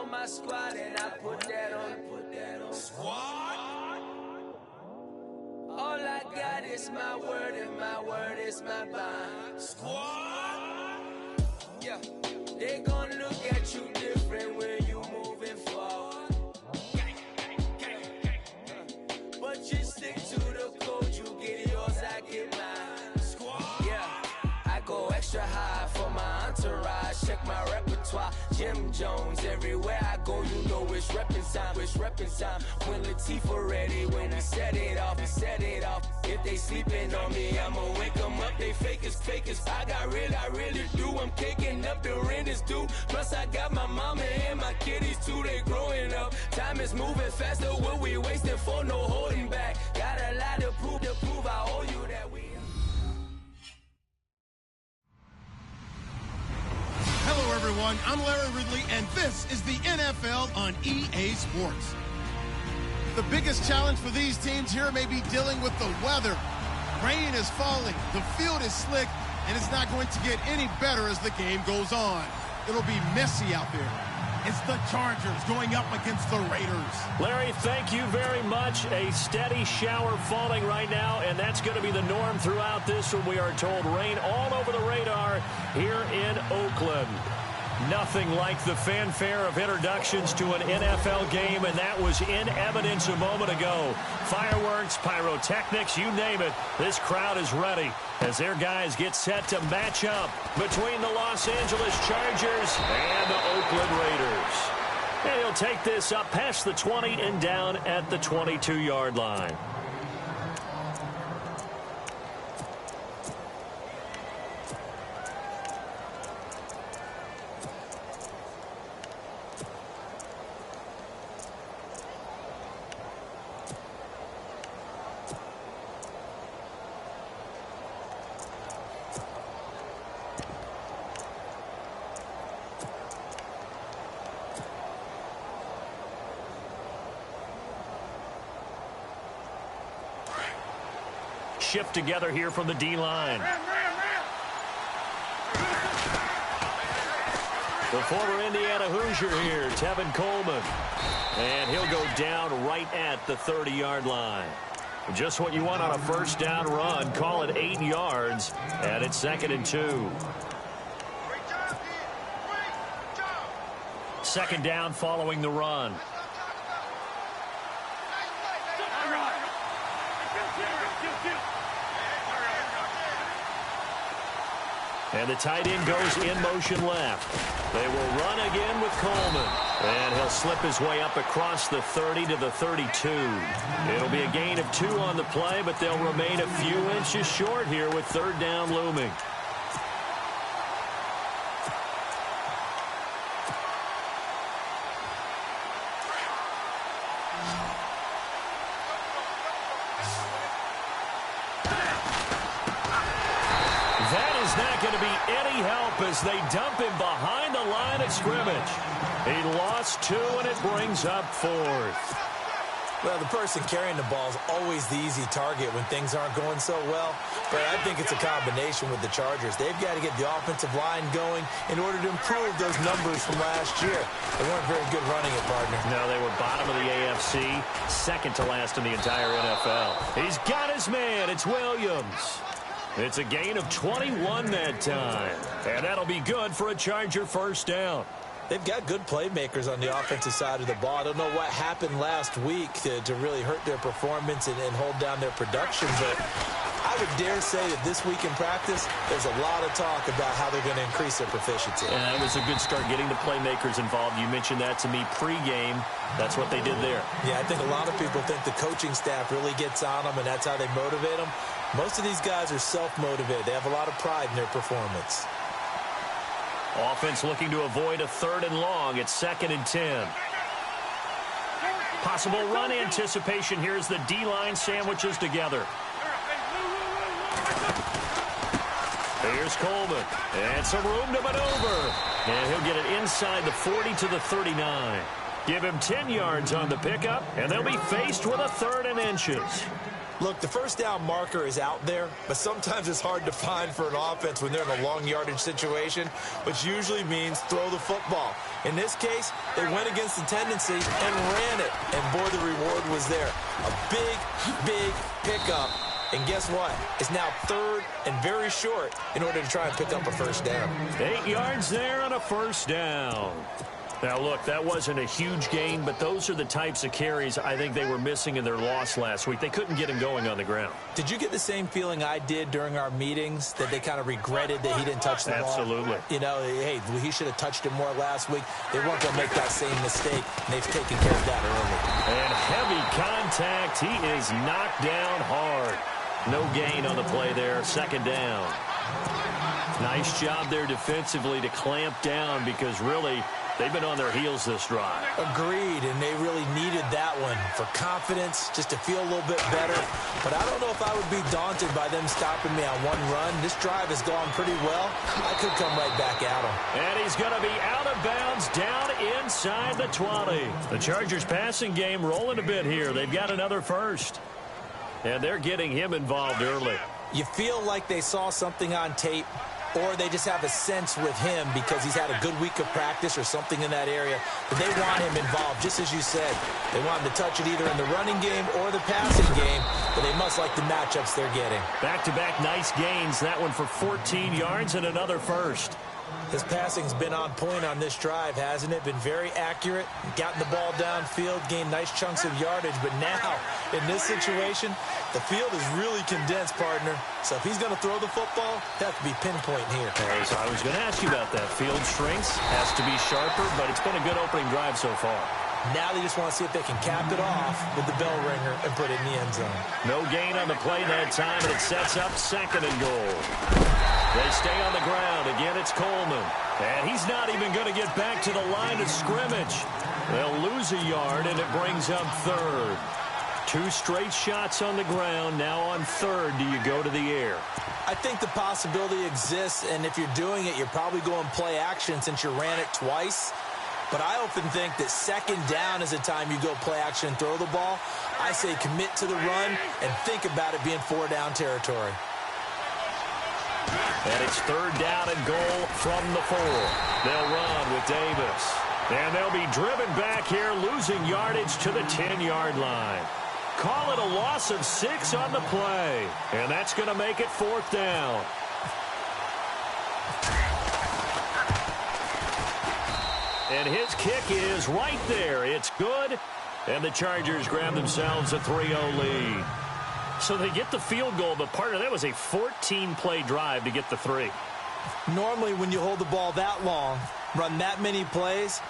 on my squad and I put that on squad. All I got is my word and my word is my bond. Squad. Yeah, they gon' look at you different when you moving forward. But you stick to the code, you get yours, I get mine. Squad. Yeah, I go extra high for my entourage. Check my repertoire, Jim Jones. Everywhere I go, you know it's reppin' time. It's reppin' time. When Latifah ready, when he set it off, he set it off. If they sleeping on me, I'ma wake them up. They fakers. I got real, I really do. I'm kicking up, the rent is due. Plus I got my mama and my kiddies too. They growing up. Time is moving faster. What we wasting for? No holding back. Got a lot to prove. I owe you that we. Hello, everyone. I'm Larry Ridley, and this is the NFL on EA Sports. The biggest challenge for these teams here may be dealing with the weather. Rain is falling, the field is slick, and it's not going to get any better as the game goes on. It'll be messy out there. It's the Chargers going up against the Raiders. Larry, thank you very much. A steady shower falling right now, and that's going to be the norm throughout this one. We are told rain all over the radar here in Oakland. Nothing like the fanfare of introductions to an NFL game, and that was in evidence a moment ago. Fireworks, pyrotechnics, you name it. This crowd is ready as their guys get set to match up between the Los Angeles Chargers and the Oakland Raiders. And he'll take this up past the 20 and down at the 22-yard line. Shift together here from the D-line. The former Indiana Hoosier here, Tevin Coleman. And he'll go down right at the 30-yard line. Just what you want on a first down run. Call it 8 yards, and it's 2nd and 2. Second down following the run. And the tight end goes in motion left. They will run again with Coleman. And he'll slip his way up across the 30 to the 32. It'll be a gain of 2 on the play, but they'll remain a few inches short here with third down looming. As they dump him behind the line of scrimmage. He lost 2, and it brings up 4th. Well, the person carrying the ball is always the easy target when things aren't going so well. But I think it's a combination with the Chargers. They've got to get the offensive line going in order to improve those numbers from last year. They weren't very good running it, partner. No, they were bottom of the AFC, second to last in the entire NFL. He's got his man. It's Williams. It's a gain of 21 that time. And that'll be good for a Charger first down. They've got good playmakers on the offensive side of the ball. I don't know what happened last week to really hurt their performance and hold down their production, but I would dare say that this week in practice, there's a lot of talk about how they're going to increase their proficiency. And that was a good start getting the playmakers involved. You mentioned that to me pregame. That's what they did there. Yeah, I think a lot of people think the coaching staff really gets on them, and that's how they motivate them. Most of these guys are self-motivated. They have a lot of pride in their performance. Offense looking to avoid a 3rd and long. It's 2nd and 10. Possible run anticipation here as the D-line sandwiches together. Here's Coleman. And some room to maneuver. And he'll get it inside the 40 to the 39. Give him 10 yards on the pickup, and they'll be faced with a 3rd and inches. Look, the first down marker is out there, but sometimes it's hard to find for an offense when they're in a long yardage situation, which usually means throw the football. In this case, they went against the tendency and ran it, and boy, the reward was there. A big pickup, and guess what? It's now third and very short in order to try and pick up a first down. 8 yards there on a first down. Now, look, that wasn't a huge gain, but those are the types of carries I think they were missing in their loss last week. They couldn't get him going on the ground. Did you get the same feeling I did during our meetings, that they kind of regretted that he didn't touch the ball? Absolutely. You know, hey, he should have touched it more last week. They weren't going to make that same mistake, and they've taken care of that early. And heavy contact. He is knocked down hard. No gain on the play there. Second down. Nice job there defensively to clamp down, because really they've been on their heels this drive. Agreed, and they really needed that one for confidence, just to feel a little bit better. But I don't know if I would be daunted by them stopping me on one run. This drive has gone pretty well. I could come right back at him. And he's going to be out of bounds down inside the 20. The Chargers passing game rolling a bit here. They've got another first. And they're getting him involved early. You feel like they saw something on tape, or they just have a sense with him because he's had a good week of practice or something in that area. But they want him involved, just as you said. They want him to touch it either in the running game or the passing game, but they must like the matchups they're getting. Back-to-back nice gains. That one for 14 yards and another first. His passing's been on point on this drive, hasn't it? Been very accurate, gotten the ball downfield, gained nice chunks of yardage. But now, in this situation, the field is really condensed, partner. So if he's going to throw the football, that have to be pinpoint here. So I was going to ask you about that. Field strength has to be sharper, but it's been a good opening drive so far. Now they just want to see if they can cap it off with the bell ringer and put it in the end zone. No gain on the play that time, and it sets up second and goal. They stay on the ground. Again, it's Coleman. And he's not even going to get back to the line of scrimmage. They'll lose a yard, and it brings up third. 2 straight shots on the ground. Now on third, do you go to the air? I think the possibility exists, and if you're doing it, you're probably going play action since you ran it twice. But I often think that second down is the time you go play action and throw the ball. I say commit to the run and think about it being 4-down territory. And it's third down and goal from the 4. They'll run with Davis. And they'll be driven back here, losing yardage to the 10-yard line. Call it a loss of 6 on the play. And that's going to make it 4th down. And his kick is right there. It's good. And the Chargers grab themselves a 3-0 lead. So they get the field goal, but part of that was a 14-play drive to get the 3. Normally, when you hold the ball that long, run that many plays,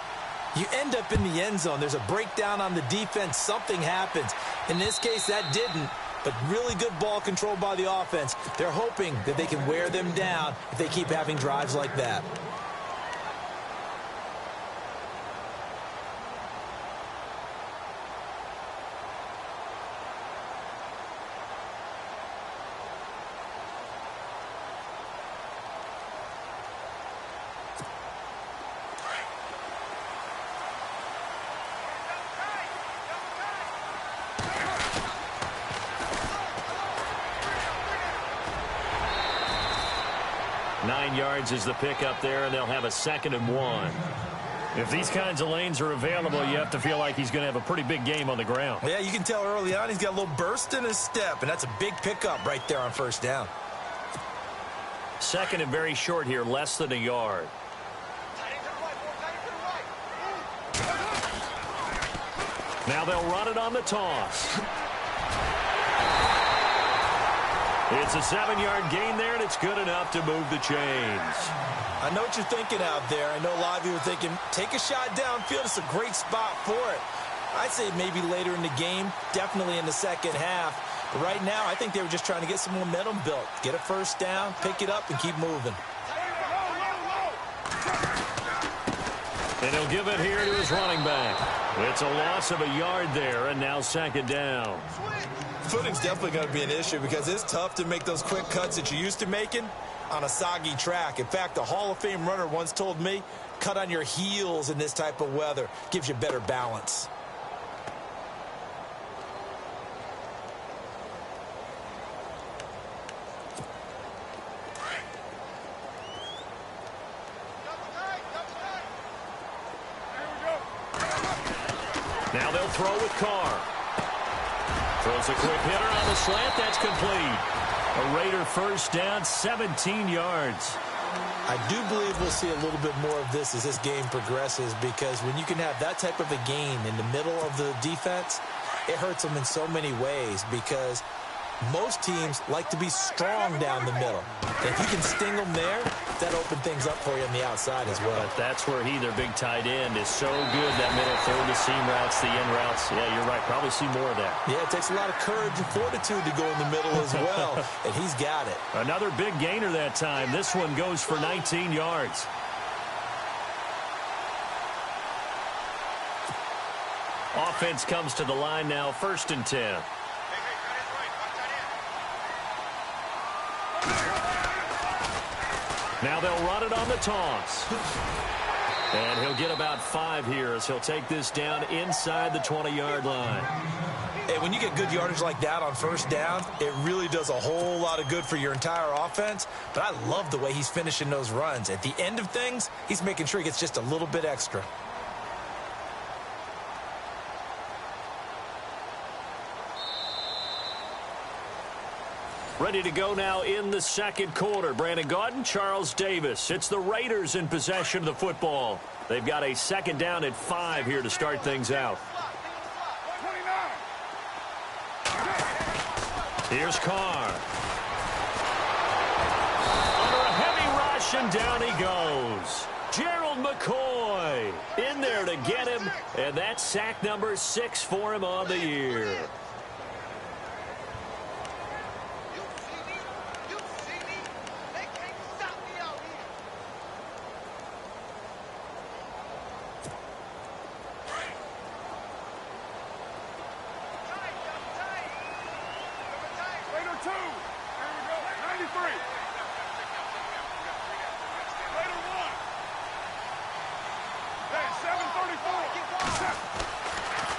you end up in the end zone. There's a breakdown on the defense. Something happens. In this case, that didn't, but really good ball control by the offense. They're hoping that they can wear them down if they keep having drives like that. Yards is the pickup there, and they'll have a 2nd and 1. If these kinds of lanes are available, you have to feel like he's going to have a pretty big game on the ground. Yeah, you can tell early on he's got a little burst in his step, and that's a big pickup right there on first down. 2nd and very short here, less than a yard. Now they'll run it on the toss. It's a 7-yard gain there, and it's good enough to move the chains. I know what you're thinking out there. I know a lot of you are thinking, take a shot downfield. It's a great spot for it. I'd say maybe later in the game, definitely in the second half. But right now, I think they were just trying to get some momentum built. Get a first down, pick it up, and keep moving. And he'll give it here to his running back. It's a loss of a yard there, and now 2nd down. Footing's definitely going to be an issue because it's tough to make those quick cuts that you're used to making on a soggy track. In fact, a Hall of Fame runner once told me, cut on your heels in this type of weather. Gives you better balance. they'll throw with Carr. Throws a quick hitter on the slant. That's complete. A Raider first down, 17 yards. I do believe we'll see a little bit more of this as this game progresses, because when you can have that type of a gain in the middle of the defense, it hurts them in so many ways, because most teams like to be strong down the middle. And if you can sting them there, that opens things up for you on the outside as well. But that's where their big tight end, is so good, that middle third, the seam routes, the in routes. Yeah, you're right. Probably see more of that. Yeah, it takes a lot of courage and fortitude to go in the middle as well, and he's got it. Another big gainer that time. This one goes for 19 yards. Offense comes to the line now, 1st and 10. Now they'll run it on the toss. And he'll get about 5 here as he'll take this down inside the 20-yard line. Hey, when you get good yardage like that on first down, it really does a whole lot of good for your entire offense. But I love the way he's finishing those runs. At the end of things, he's making sure he gets just a little bit extra. Ready to go now in the second quarter. Brandon Gaudin, Charles Davis. It's the Raiders in possession of the football. They've got a 2nd down at 5 here to start things out. Here's Carr. Under a heavy rush, and down he goes. Gerald McCoy in there to get him, and that's sack number 6 for him on the year.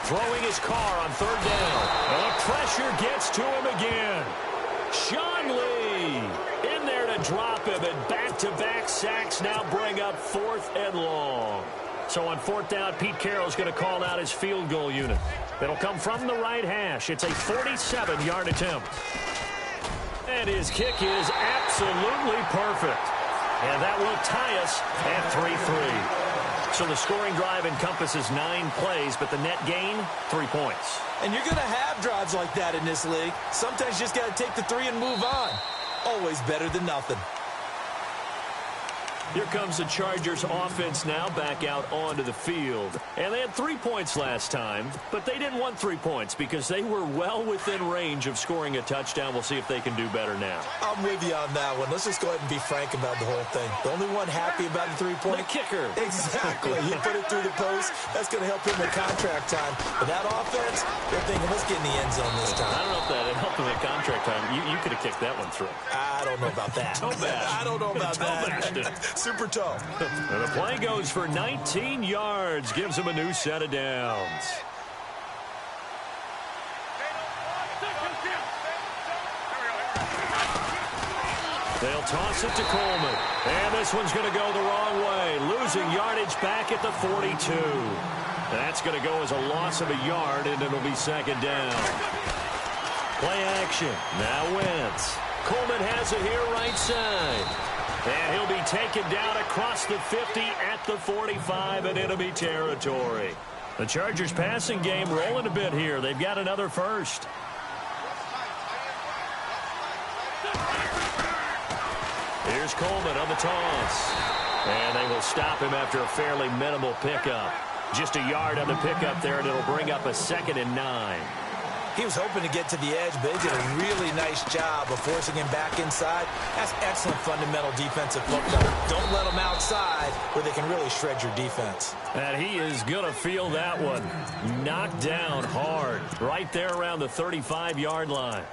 Throwing his Carr on 3rd down. And the pressure gets to him again. Sean Lee in there to drop him, and back-to-back sacks now bring up 4th and long. So on 4th down, Pete Carroll's going to call out his field goal unit. It'll come from the right hash. It's a 47-yard attempt. And his kick is absolutely perfect. And that will tie us at 3-3. So the scoring drive encompasses 9 plays, but the net gain, 3 points. And you're going to have drives like that in this league. Sometimes you just got to take the 3 and move on. Always better than nothing. Here comes the Chargers offense now back out onto the field. And they had 3 points last time, but they didn't want 3 points because they were well within range of scoring a touchdown. We'll see if they can do better now. I'm with you on that one. Let's just go ahead and be frank about the whole thing. The only one happy about the 3-point? The kicker. Exactly. He put it through the post. That's going to help him in contract time. But that offense, they're thinking, let's get in the end zone this time. I don't know if that helped him in contract time. You could have kicked that one through. I don't know about that. I don't know about that. Super toe. And the play goes for 19 yards. Gives him a new set of downs. They'll toss it to Coleman. And this one's going to go the wrong way. Losing yardage back at the 42. That's going to go as a loss of a yard, and it'll be 2nd down. Play action. Now Wentz. Coleman has it here right side. And he'll be taken down across the 50 at the 45 in enemy territory. The Chargers passing game rolling a bit here. They've got another first. Here's Coleman on the toss. And they will stop him after a fairly minimal pickup. Just a yard on the pickup there, and it'll bring up a 2nd and 9. He was hoping to get to the edge, but he did a really nice job of forcing him back inside. That's excellent fundamental defensive football. Don't let them outside where they can really shred your defense. And he is going to feel that one. Knocked down hard right there around the 35-yard line.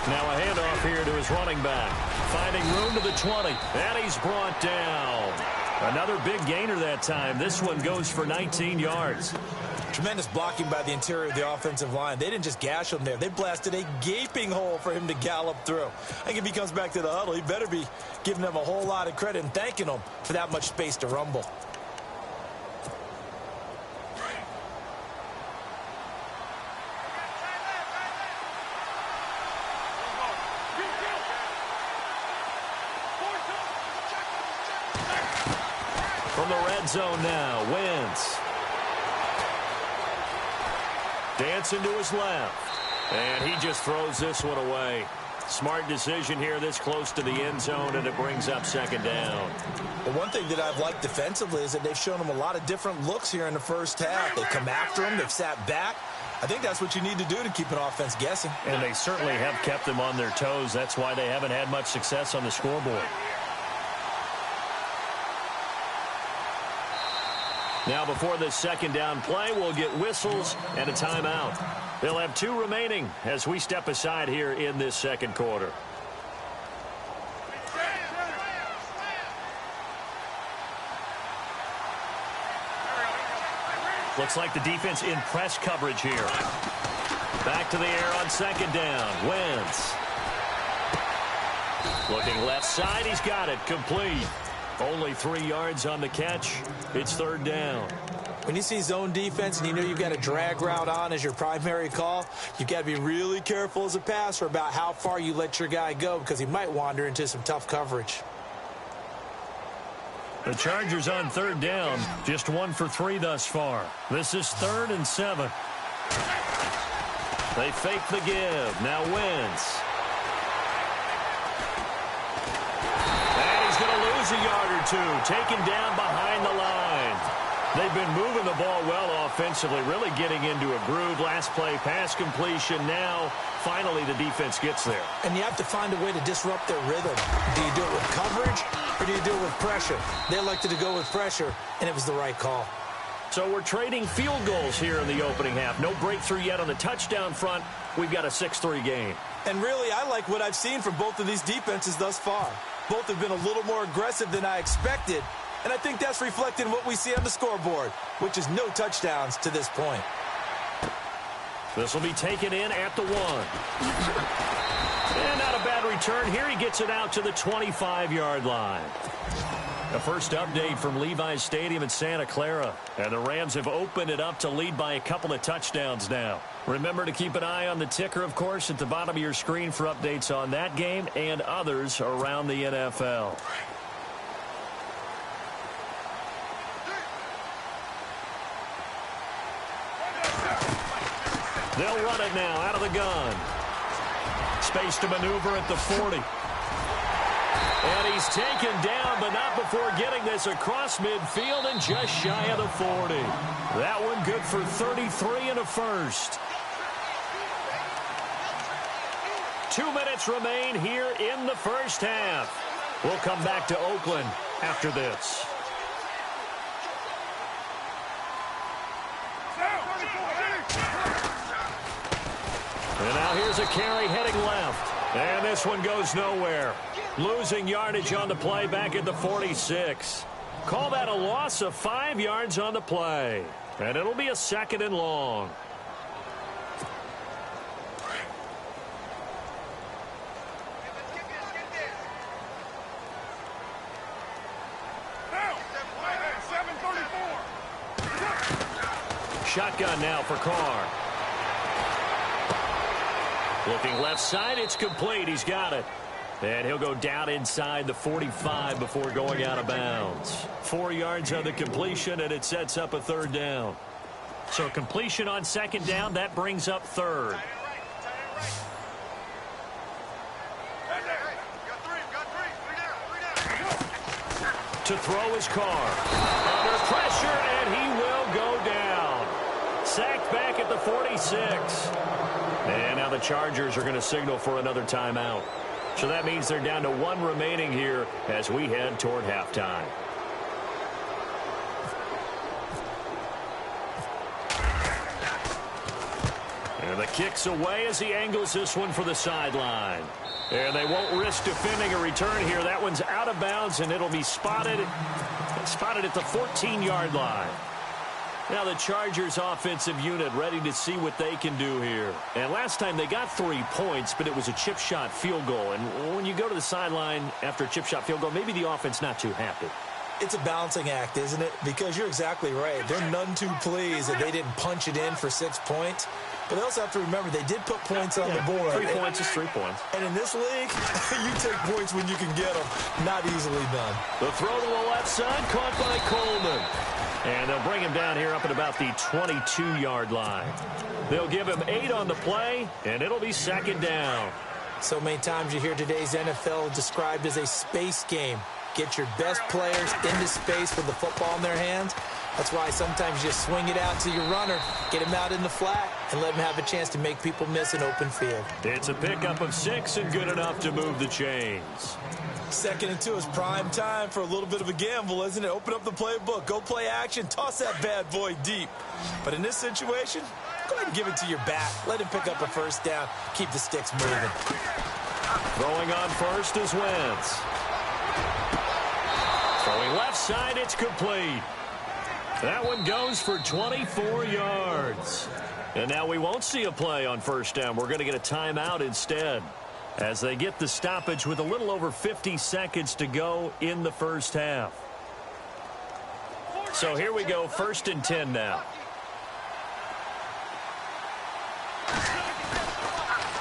Now a handoff here to his running back. Finding room to the 20. And he's brought down. Another big gainer that time. This one goes for 19 yards. Tremendous blocking by the interior of the offensive line. They didn't just gash him there. They blasted a gaping hole for him to gallop through. I think if he comes back to the huddle, he better be giving them a whole lot of credit and thanking them for that much space to rumble. From the red zone now, Wentz. Dancing to his left. And he just throws this one away. Smart decision here this close to the end zone, and it brings up second down. Well, one thing that I've liked defensively is that they've shown him a lot of different looks here in the first half. They come after him. They've sat back. I think that's what you need to do to keep an offense guessing. And they certainly have kept them on their toes. That's why they haven't had much success on the scoreboard. Now, before this second down play, we'll get whistles and a timeout. They'll have 2 remaining as we step aside here in this second quarter. Looks like the defense in press coverage here. Back to the air on second down. Wentz. Looking left side. He's got it. Complete. Only 3 yards on the catch. It's third down. When you see zone defense and you know you've got a drag route on as your primary call, you've got to be really careful as a passer about how far you let your guy go because he might wander into some tough coverage. The Chargers on third down, just 1 for 3 thus far. This is 3rd and 7. They fake the give. Now Wentz. And he's going to lose a yard or 2, taken down behind the line. They've been moving the ball well offensively, really getting into a groove. Last play, pass completion. Now, finally, the defense gets there. And you have to find a way to disrupt their rhythm. Do you do it with coverage or do you do it with pressure? They elected to go with pressure, and it was the right call. So we're trading field goals here in the opening half. No breakthrough yet on the touchdown front. We've got a 6-3 game. And really, I like what I've seen from both of these defenses thus far. Both have been a little more aggressive than I expected. And I think that's reflected in what we see on the scoreboard, which is no touchdowns to this point. This will be taken in at the 1. And not a bad return here. He gets it out to the 25-yard line. The first update from Levi's Stadium in Santa Clara. And the Rams have opened it up to lead by a couple of touchdowns now. Remember to keep an eye on the ticker, of course, at the bottom of your screen for updates on that game and others around the NFL. They'll run it now out of the gun. Space to maneuver at the 40. And he's taken down, but not before getting this across midfield and just shy of the 40. That one good for 33 and a first. 2 minutes remain here in the first half. We'll come back to Oakland after this. And now here's a carry heading left. And this one goes nowhere. Losing yardage on the play back at the 46. Call that a loss of 5 yards on the play. And it'll be a 2nd and long. Shotgun now for Carr. Looking left side, it's complete. He's got it. And he'll go down inside the 45 before going out of bounds. 4 yards on the completion, and it sets up a 3rd down. So completion on 2nd down, that brings up 3rd. To throw his Carr. Under pressure, and he will go down. Sacked back at the 46. And now the Chargers are going to signal for another timeout. So that means they're down to 1 remaining here as we head toward halftime. And the kick's away as he angles this one for the sideline. And they won't risk defending a return here. That one's out of bounds, and it'll be spotted at the 14-yard line. Now the Chargers offensive unit ready to see what they can do here. And last time they got 3 points, but it was a chip shot field goal. And when you go to the sideline after a chip shot field goal, maybe the offense not too happy. It's a balancing act, isn't it? Because you're exactly right. They're none too pleased that they didn't punch it in for 6 points. But they also have to remember they did put points on the board. 3 points is 3 points. And in this league, you take points when you can get them. Not easily done. The throw to the left side, caught by Coleman. And they'll bring him down here up at about the 22-yard line. They'll give him 8 on the play, and it'll be second down. So many times you hear today's NFL described as a space game. Get your best players into space with the football in their hands. That's why sometimes you swing it out to your runner, get him out in the flat, and let him have a chance to make people miss an open field. It's a pickup of 6 and good enough to move the chains. 2nd and 2 is prime time for a little bit of a gamble, isn't it? Open up the playbook, go play action, toss that bad boy deep. But in this situation, go ahead and give it to your back. Let him pick up a first down, keep the sticks moving. Throwing on first is Wentz. Throwing left side, it's complete. That one goes for 24 yards. And now we won't see a play on first down. We're going to get a timeout instead as they get the stoppage with a little over 50 seconds to go in the first half. So here we go, 1st and 10 now.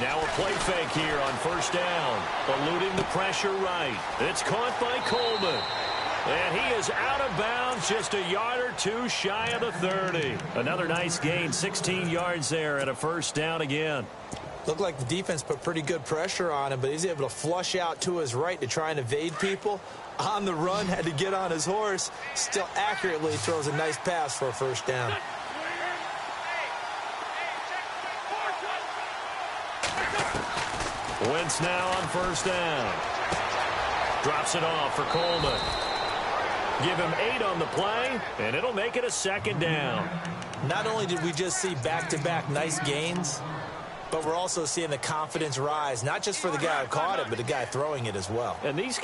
Now a play fake here on first down. Eluding the pressure right. It's caught by Coleman. And he is out of bounds, just a yard or 2 shy of the 30. Another nice gain, 16 yards there and a first down again. Looked like the defense put pretty good pressure on him, but he's able to flush out to his right to try and evade people. On the run, had to get on his horse. Still accurately throws a nice pass for a first down. Wentz now on first down. Drops it off for Coleman. Give him 8 on the play, and it'll make it a second down. Not only did we just see back-to-back nice gains, but we're also seeing the confidence rise, not just for the guy who caught it, but the guy throwing it as well. And these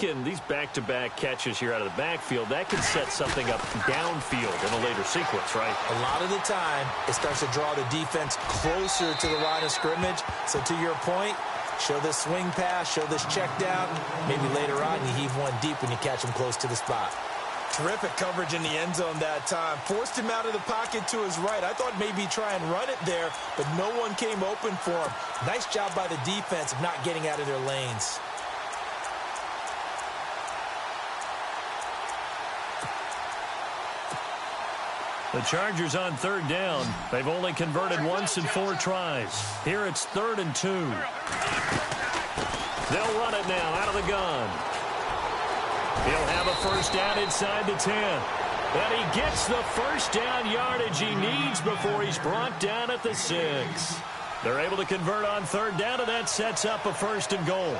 back-to-back catches here out of the backfield, that can set something up downfield in a later sequence, right? A lot of the time, it starts to draw the defense closer to the line of scrimmage. So to your point, show this swing pass, show this check down. Maybe later on you heave one deep when you catch him close to the spot. Terrific coverage in the end zone that time. Forced him out of the pocket to his right. I thought maybe try and run it there, but no one came open for him. Nice job by the defense of not getting out of their lanes. The Chargers on third down. They've only converted once in 4 tries. Here it's 3rd and 2. They'll run it now out of the gun. He'll have a first down inside the 10. And he gets the first down yardage he needs before he's brought down at the 6. They're able to convert on third down, and that sets up a 1st and goal.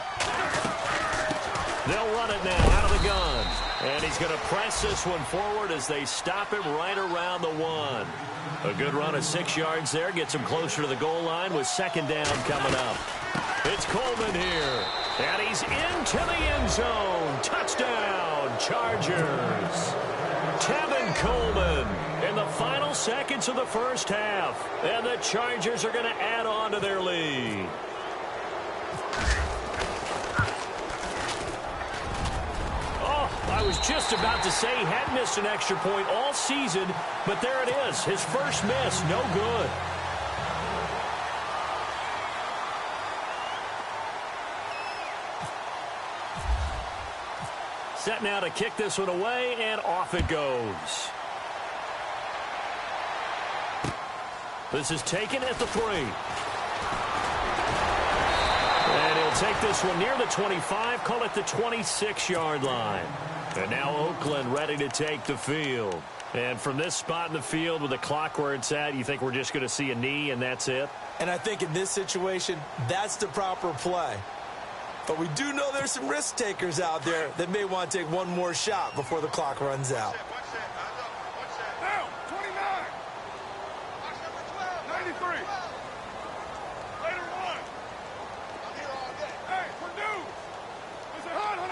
They'll run it now out of the gun. And he's going to press this one forward as they stop him right around the 1. A good run of 6 yards there. Gets him closer to the goal line with second down coming up. It's Coleman here. And he's into the end zone. Touchdown, Chargers. Tevin Coleman in the final seconds of the first half. And the Chargers are going to add on to their lead. I was just about to say he hadn't missed an extra point all season, but there it is. His first miss, no good. Set now to kick this one away, and off it goes. This is taken at the 3. And he'll take this one near the 25, call it the 26-yard line. And now Oakland ready to take the field. And from this spot in the field with the clock where it's at, you think we're just going to see a knee and that's it? And I think in this situation, that's the proper play. But we do know there's some risk takers out there that may want to take one more shot before the clock runs out. Now, 29. Watch number 12. 93. Later on. I'm here all day. Hey, Purdue. Listen, hold on.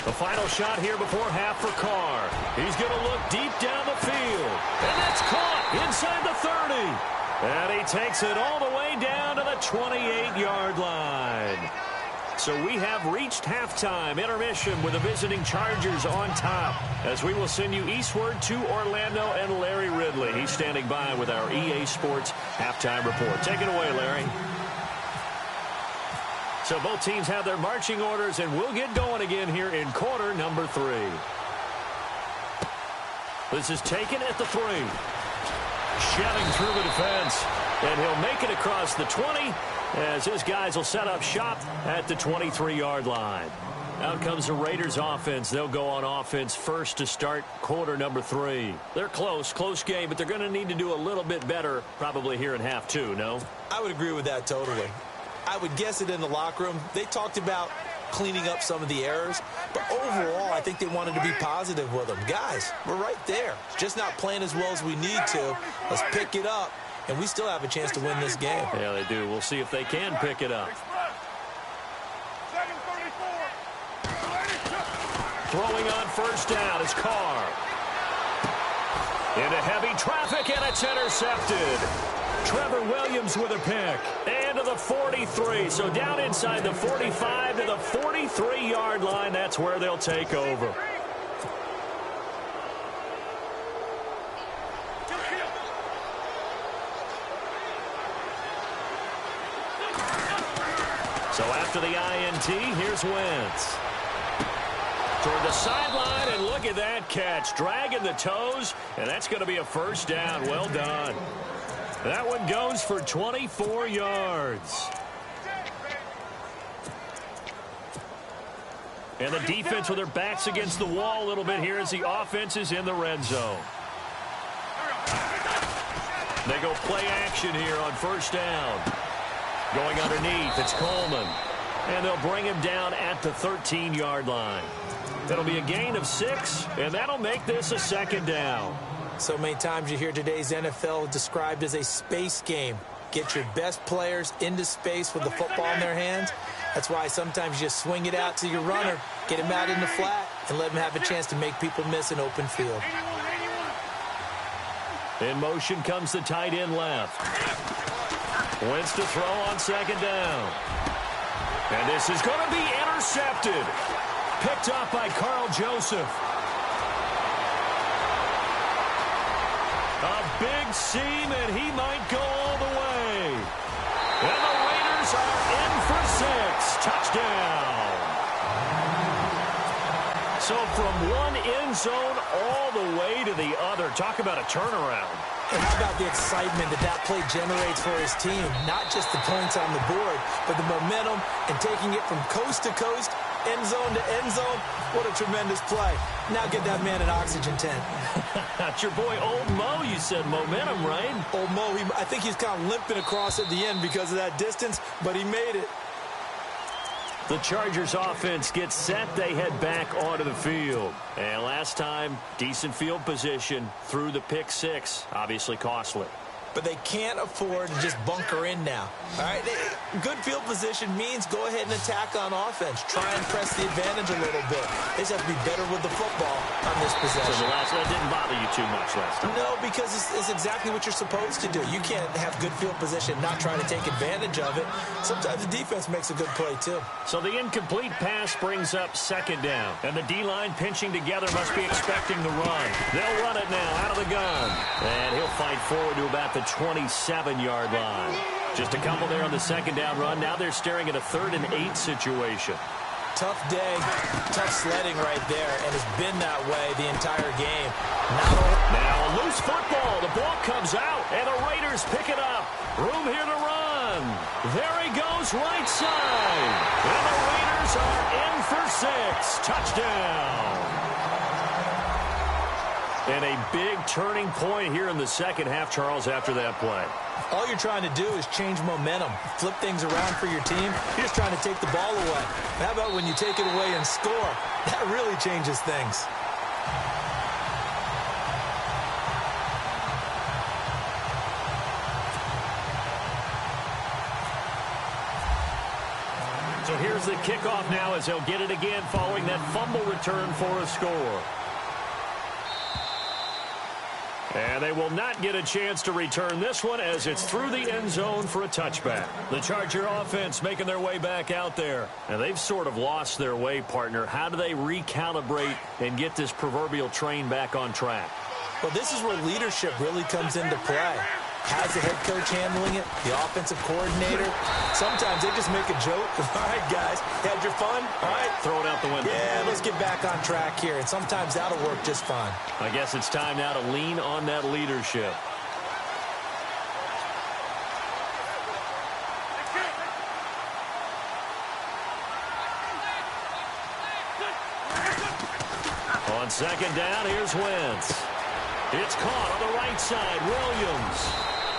The final shot here before half for Carr. He's going to look deep down the field. And that's caught inside the 30. And he takes it all the way down to the 28-yard line. So we have reached halftime intermission with the visiting Chargers on top, as we will send you eastward to Orlando and Larry Ridley. He's standing by with our EA Sports halftime report. Take it away, Larry. So both teams have their marching orders, and we'll get going again here in quarter number 3. This is taken at the 3. Shelling through the defense, and he'll make it across the 20, as his guys will set up shop at the 23-yard line. Out comes the Raiders offense. They'll go on offense first to start quarter number 3. They're close game, but they're going to need to do a little bit better probably here in half 2, no? I would agree with that totally. I would guess it in the locker room. They talked about cleaning up some of the errors, but overall, I think they wanted to be positive with them. Guys, we're right there. Just not playing as well as we need to. Let's pick it up, and we still have a chance to win this game. Yeah, they do. We'll see if they can pick it up. Throwing on first down is Carr. Into heavy traffic, and it's intercepted. Trevor Williams with a pick. And to the 43. So down inside the 45 to the 43-yard line. That's where they'll take over. So after the INT, here's Wentz. Toward the sideline, and look at that catch. Dragging the toes, and that's going to be a first down. Well done. That one goes for 24 yards. And the defense with their backs against the wall a little bit here as the offense is in the red zone. They go play action here on first down. Going underneath, it's Coleman. And they'll bring him down at the 13-yard line. That'll be a gain of 6, and that'll make this a second down. So many times you hear today's NFL described as a space game. Get your best players into space with the football in their hands. That's why sometimes you just swing it out to your runner, get him out in the flat, and let him have a chance to make people miss an open field. In motion comes the tight end left. Wentz to throw on second down. And this is going to be intercepted. Picked up by Carl Joseph. A big seam, and he might go all the way. And the Raiders are in for 6. Touchdown. So from one end zone all the way to the other. Talk about a turnaround. And how about the excitement that play generates for his team? Not just the points on the board, but the momentum and taking it from coast to coast, end zone to end zone. What a tremendous play. Now get that man an oxygen tent. That's your boy Old Mo. You said momentum, right? Old Mo, I think he's kind of limping across at the end because of that distance, but he made it. The Chargers offense gets set. They head back onto the field. And last time, decent field position through the pick 6. Obviously costly. But they can't afford to just bunker in now. All right, good field position means go ahead and attack on offense. Try and press the advantage a little bit. They just have to be better with the football on this possession. So that didn't bother you too much last time? No, because it's exactly what you're supposed to do. You can't have good field position, not try to take advantage of it. Sometimes the defense makes a good play, too. So the incomplete pass brings up second down. And the D-line pinching together must be expecting the run. They'll run it now out of the gun. And he'll fight forward to about the 27-yard line. Just a couple there on the second down run. Now they're staring at a 3rd and 8 situation. Tough day, tough sledding right there, and it's been that way the entire game. Now a loose football. The ball comes out, and the Raiders pick it up. Room here to run. There he goes right side. And the Raiders are in for 6. Touchdown. And a big turning point here in the second half, Charles, after that play. All you're trying to do is change momentum, flip things around for your team. You're just trying to take the ball away. How about when you take it away and score? That really changes things. So here's the kickoff now as they'll get it again following that fumble return for a score. And they will not get a chance to return this one as it's through the end zone for a touchback. The Charger offense making their way back out there. And they've sort of lost their way, partner. How do they recalibrate and get this proverbial train back on track? Well, this is where leadership really comes into play. How's the head coach handling it? The offensive coordinator? Sometimes they just make a joke. All right, guys, had your fun? All right. Throw it out the window. Yeah, let's get back on track here. And sometimes that'll work just fine. I guess it's time now to lean on that leadership. On second down, here's Wentz. It's caught on the right side. Williams.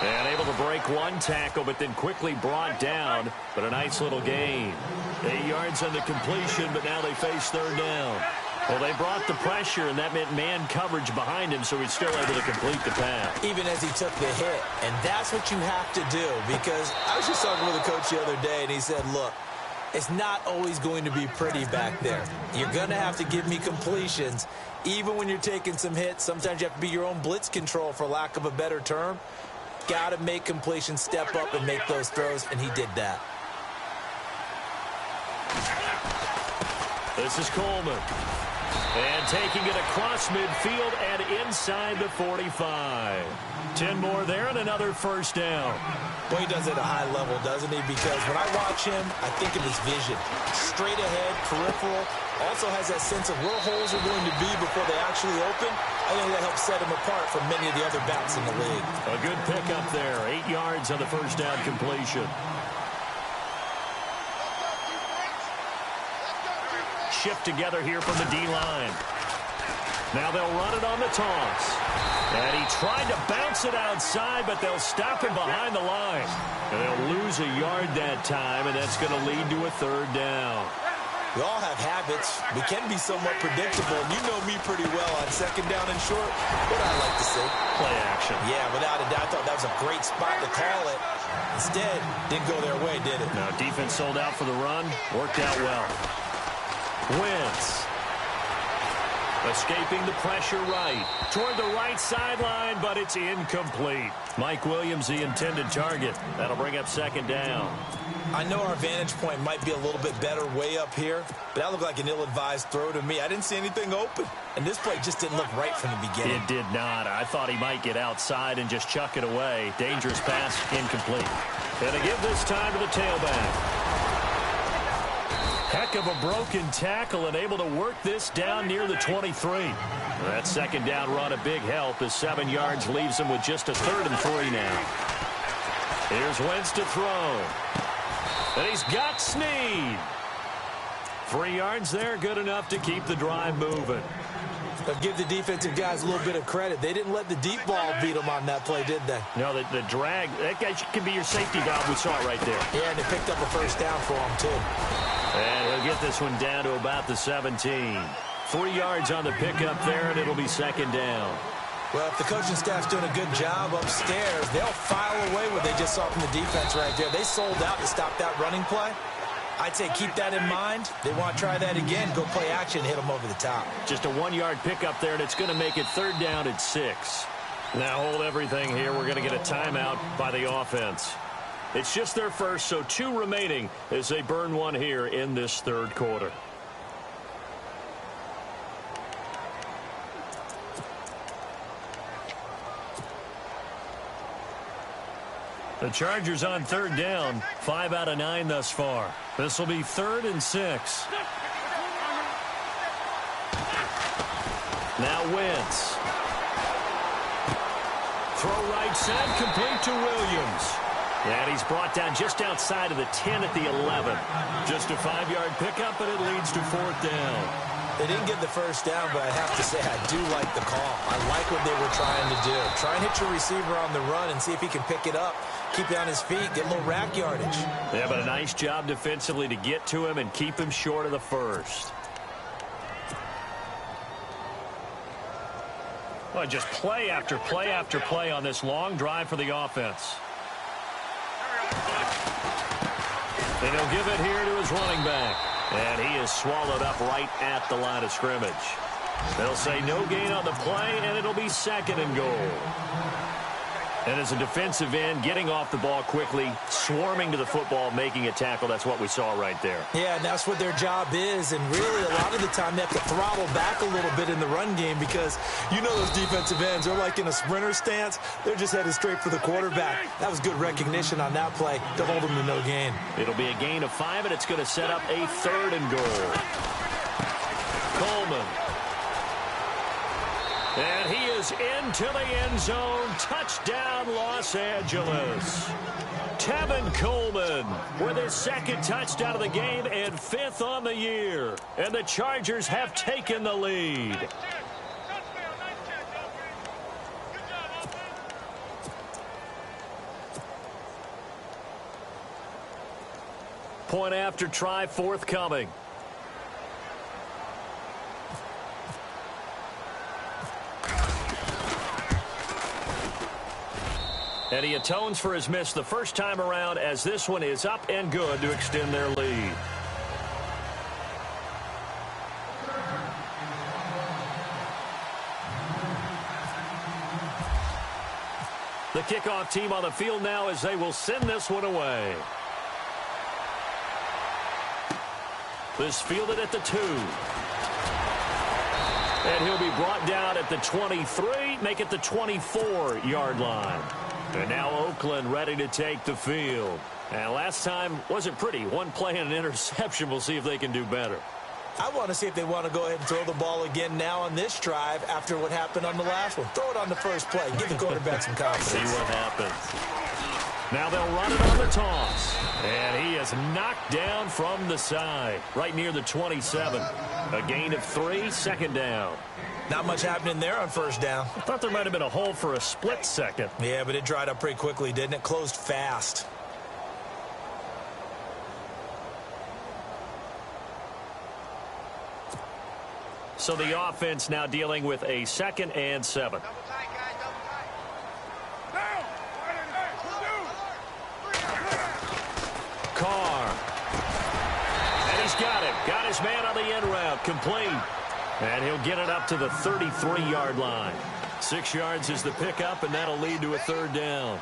And able to break one tackle, but then quickly brought down. But a nice little gain. 8 yards on the completion, but now they face third down. Well, they brought the pressure, and that meant man coverage behind him, so he's still able to complete the pass. Even as he took the hit. And that's what you have to do, because I was just talking with a coach the other day, and he said, look, it's not always going to be pretty back there. You're going to have to give me completions. Even when you're taking some hits, sometimes you have to be your own blitz control, for lack of a better term. Got to make completions, step up, and make those throws, and he did that. This is Coleman. And taking it across midfield and inside the 45. 10 more there and another first down. Well, he does it at a high level, doesn't he? Because when I watch him, I think of his vision. Straight ahead, peripheral. Also has that sense of where holes are going to be before they actually open. I think that helps set him apart from many of the other backs in the league. A good pickup there. 8 yards on the first down completion. Shift together here from the D-line. Now they'll run it on the toss. And he tried to bounce it outside, but they'll stop him behind the line. And they'll lose a yard that time, and that's going to lead to a third down. We all have habits. We can be somewhat predictable, and you know me pretty well on second down and short. What I like to see. Play action. Yeah, without a doubt. I thought that was a great spot to call it. Instead, didn't go their way, did it? No, defense sold out for the run. Worked out well. Wentz. Escaping the pressure right. Toward the right sideline, but it's incomplete. Mike Williams, the intended target. That'll bring up second down. I know our vantage point might be a little bit better way up here, but that looked like an ill-advised throw to me. I didn't see anything open, and this play just didn't look right from the beginning. It did not. I thought he might get outside and just chuck it away. Dangerous pass, incomplete. And to give this time to the tailback. Heck of a broken tackle and able to work this down near the 23. That second down run a big help as 7 yards leaves him with just a 3rd and 3 now. Here's Wentz to throw. And he's got Snead. 3 yards there, good enough to keep the drive moving. But give the defensive guys a little bit of credit. They didn't let the deep ball beat them on that play, did they? No, the drag, that guy can be your safety valve. We saw it right there. Yeah, and they picked up a first down for him, too. And he'll get this one down to about the 17. 3 yards on the pickup there, and it'll be second down. Well, if the coaching staff's doing a good job upstairs, they'll file away what they just saw from the defense right there. They sold out to stop that running play. I'd say keep that in mind. They want to try that again, go play action, hit them over the top. Just a 1 yard pickup there, and it's going to make it third down at 6. Now hold everything here. We're going to get a timeout by the offense. It's just their first, so 2 remaining as they burn one here in this third quarter. The Chargers on third down, 5 out of 9 thus far. This will be 3rd and 6. Now Wentz. Throw right side, complete to Williams. And he's brought down just outside of the 10 at the 11. Just a 5-yard pickup, and it leads to 4th down. They didn't get the first down, but I have to say I do like the call. I like what they were trying to do. Try and hit your receiver on the run and see if he can pick it up. Keep it on his feet, get a little rack yardage. Yeah, but a nice job defensively to get to him and keep him short of the first. Well, just play after play after play on this long drive for the offense. And he'll give it here to his running back. And he is swallowed up right at the line of scrimmage. They'll say no gain on the play, and it'll be 2nd and goal. And as a defensive end, getting off the ball quickly, swarming to the football, making a tackle, that's what we saw right there. Yeah, and that's what their job is. And really, a lot of the time, they have to throttle back a little bit in the run game because you know those defensive ends are like in a sprinter stance. They're just headed straight for the quarterback. That was good recognition on that play to hold them to no gain. It'll be a gain of 5, and it's going to set up a 3rd and goal. Coleman. And he is into the end zone. Touchdown, Los Angeles. Tevin Coleman with his 2nd touchdown of the game and 5th on the year. And the Chargers have taken the lead. Point after try forthcoming. And he atones for his miss the first time around as this one is up and good to extend their lead. The kickoff team on the field now as they will send this one away. This fielded at the 2. And he'll be brought down at the 23, make it the 24-yard line. And now Oakland ready to take the field. And last time wasn't pretty. One play and an interception. We'll see if they can do better. I want to see if they want to go ahead and throw the ball again now on this drive after what happened on the last one. Throw it on the first play. Give the quarterback some confidence. See what happens. Now they'll run it on the toss. And he is knocked down from the side, right near the 27. A gain of 3, 2nd down. Not much happening there on 1st down. I thought there might have been a hole for a split second. Yeah, but it dried up pretty quickly, didn't it? Closed fast. So the offense now dealing with a 2nd and 7. Double tight, guys, double tight. Down! Carr. And he's got it. Got his man on the end route. Complete. And he'll get it up to the 33-yard line. 6 yards is the pickup, and that'll lead to a 3rd down.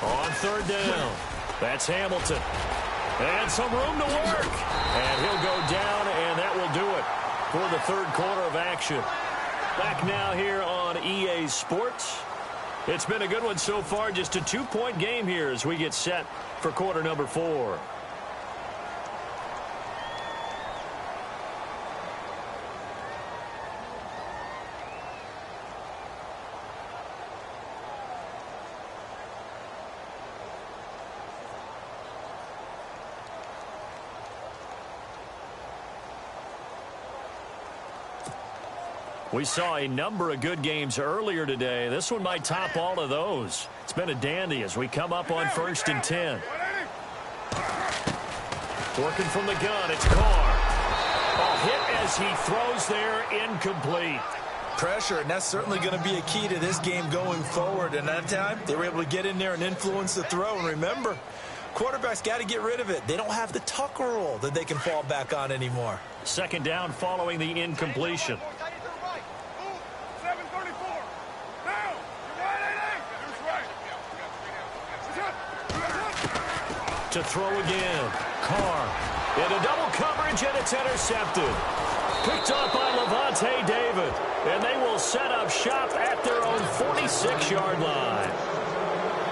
On 3rd down, that's Hamilton. And some room to work. And he'll go down, and that will do it for the 3rd quarter of action. Back now here on EA Sports. It's been a good one so far. Just a 2-point game here as we get set for quarter number 4. We saw a number of good games earlier today. This one might top all of those. It's been a dandy as we come up on 1st and 10. Working from the gun, it's Carr. A hit as he throws there, incomplete. Pressure, and that's certainly going to be a key to this game going forward. And that time, they were able to get in there and influence the throw. And remember, quarterbacks got to get rid of it. They don't have the Tucker rule that they can fall back on anymore. 2nd down following the incompletion. To throw again. Carr into double coverage, and it's intercepted. Picked up by Levante David. And they will set up shop at their own 46-yard line.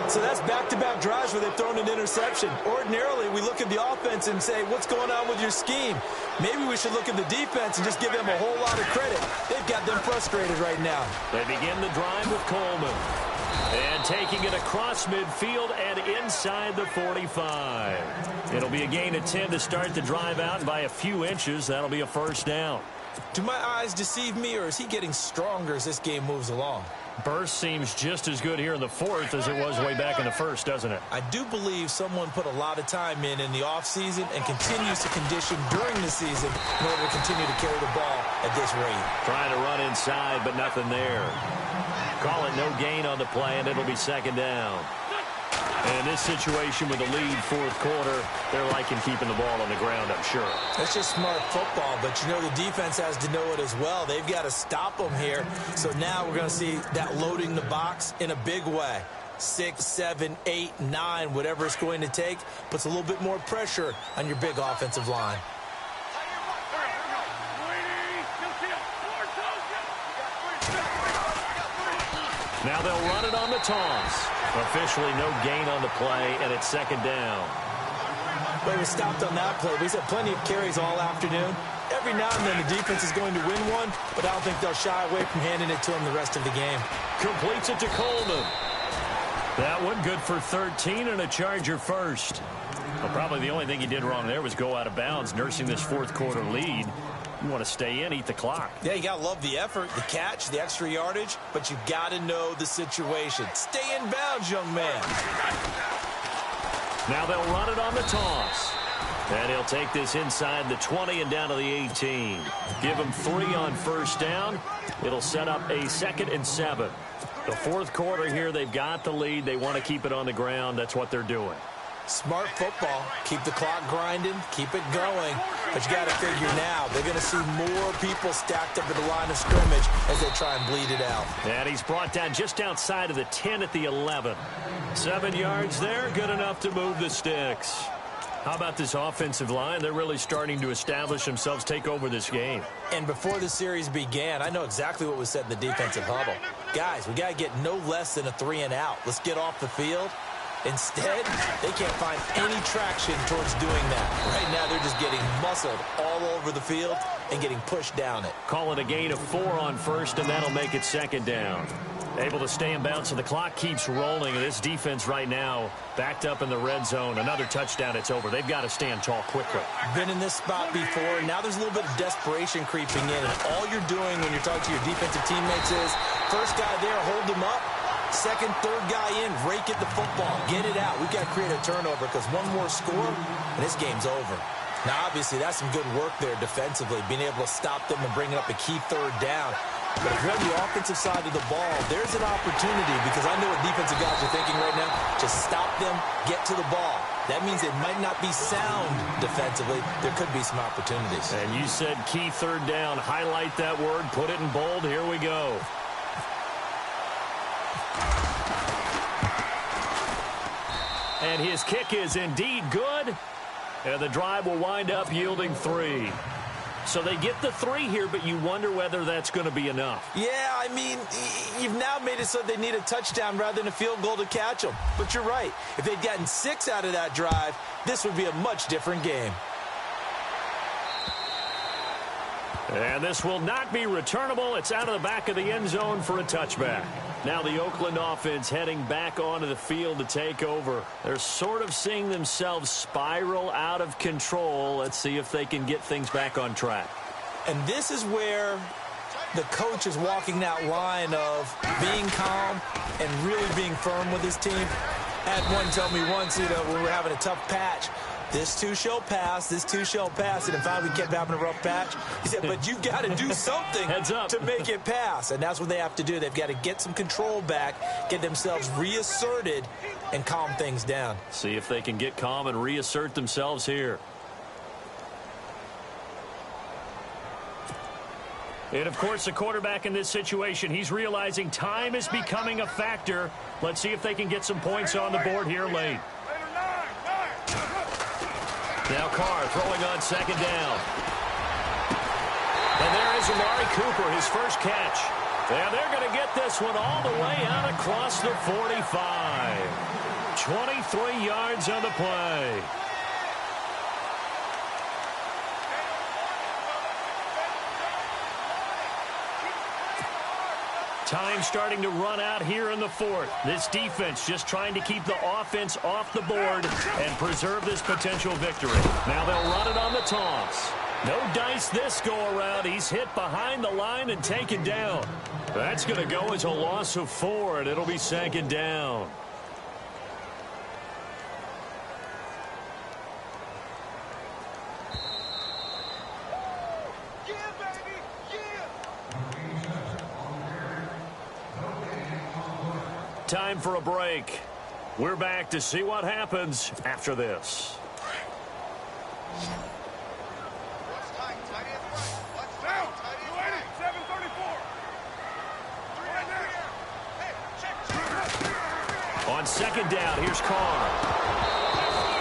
So that's back-to-back drives where they've thrown an interception. Ordinarily, we look at the offense and say, what's going on with your scheme? Maybe we should look at the defense and just give them a whole lot of credit. They've got them frustrated right now. They begin the drive with Coleman. And taking it across midfield and inside the 45. It'll be a gain of 10 to start the drive out, and by a few inches, that'll be a 1st down. Do my eyes deceive me, or is he getting stronger as this game moves along? Burst seems just as good here in the 4th as it was way back in the 1st, doesn't it? I do believe someone put a lot of time in the offseason and continues to condition during the season in order to continue to carry the ball at this rate. Trying to run inside, but nothing there. Call it no gain on the play, and it'll be second down. And in this situation with the lead fourth quarter, they're liking keeping the ball on the ground, I'm sure. That's just smart football, but you know the defense has to know it as well. They've got to stop them here. So now we're going to see that loading the box in a big way. 6, 7, 8, 9, whatever it's going to take, puts a little bit more pressure on your big offensive line. Now they'll run it on the toss. Officially no gain on the play, and it's second down. But we stopped on that play. We've had plenty of carries all afternoon. Every now and then the defense is going to win one, but I don't think they'll shy away from handing it to them the rest of the game. Completes it to Coleman. That one good for 13 and a Charger first. Well, probably the only thing he did wrong there was go out of bounds, nursing this fourth quarter lead. You want to stay in, eat the clock. Yeah, you got to love the effort, the catch, the extra yardage, but you got to know the situation. Stay in bounds, young man. Now they'll run it on the toss. And he'll take this inside the 20 and down to the 18. Give him 3 on first down. It'll set up a 2nd and 7. The fourth quarter here, they've got the lead. They want to keep it on the ground. That's what they're doing. Smart football. Keep the clock grinding. Keep it going. But you got to figure now, they're going to see more people stacked up at the line of scrimmage as they try and bleed it out. And he's brought down just outside of the 10 at the 11. 7 yards there, good enough to move the sticks. How about this offensive line? They're really starting to establish themselves, take over this game. And before the series began, I know exactly what was said in the defensive huddle. Guys, we got to get no less than a 3 and out. Let's get off the field. Instead, they can't find any traction towards doing that. Right now, they're just getting muscled all over the field and getting pushed down it. Call it a gain of 4 on first, and that'll make it second down. Able to stay in bounds, so the clock keeps rolling. And this defense right now backed up in the red zone. Another touchdown, it's over. They've got to stand tall quickly. Been in this spot before. Now there's a little bit of desperation creeping in. And all you're doing when you're talking to your defensive teammates is, first guy there, hold him up. Second, third guy in, rake at the football. Get it out. We've got to create a turnover because one more score, and this game's over. Now, obviously, that's some good work there defensively, being able to stop them and bring up a key third down. But if you're on the offensive side of the ball, there's an opportunity because I know what defensive guys are thinking right now. Just stop them, get to the ball. That means it might not be sound defensively. There could be some opportunities. And you said key third down. Highlight that word. Put it in bold. Here we go. And his kick is indeed good. And the drive will wind up yielding 3. So they get the 3 here, but you wonder whether that's going to be enough. Yeah, I mean, you've now made it so they need a touchdown rather than a field goal to catch them. But you're right. If they'd gotten 6 out of that drive, this would be a much different game. And this will not be returnable. It's out of the back of the end zone for a touchback. Now the Oakland offense heading back onto the field to take over. They're sort of seeing themselves spiral out of control. Let's see if they can get things back on track. And this is where the coach is walking that line of being calm and really being firm with his team. I had one tell me once, when we were having a tough patch, this too shall pass, this too shall pass. And finally we kept having a rough patch. He said, but you've got to do something to make it pass. And that's what they have to do. They've got to get some control back, get themselves reasserted, and calm things down. See if they can get calm and reassert themselves here. And, of course, the quarterback in this situation, he's realizing time is becoming a factor. Let's see if they can get some points on the board here late. Now Carr throwing on second down. And there is Amari Cooper, his first catch. And they're going to get this one all the way out across the 45. 23 yards on the play. Time starting to run out here in the fourth. This defense just trying to keep the offense off the board and preserve this potential victory. Now they'll run it on the toss. No dice this go-around. He's hit behind the line and taken down. That's going to go as a loss of 4, and it'll be second down. Yeah, baby! Yeah! time for a break. We're back to see what happens after this. On second down, here's Carr.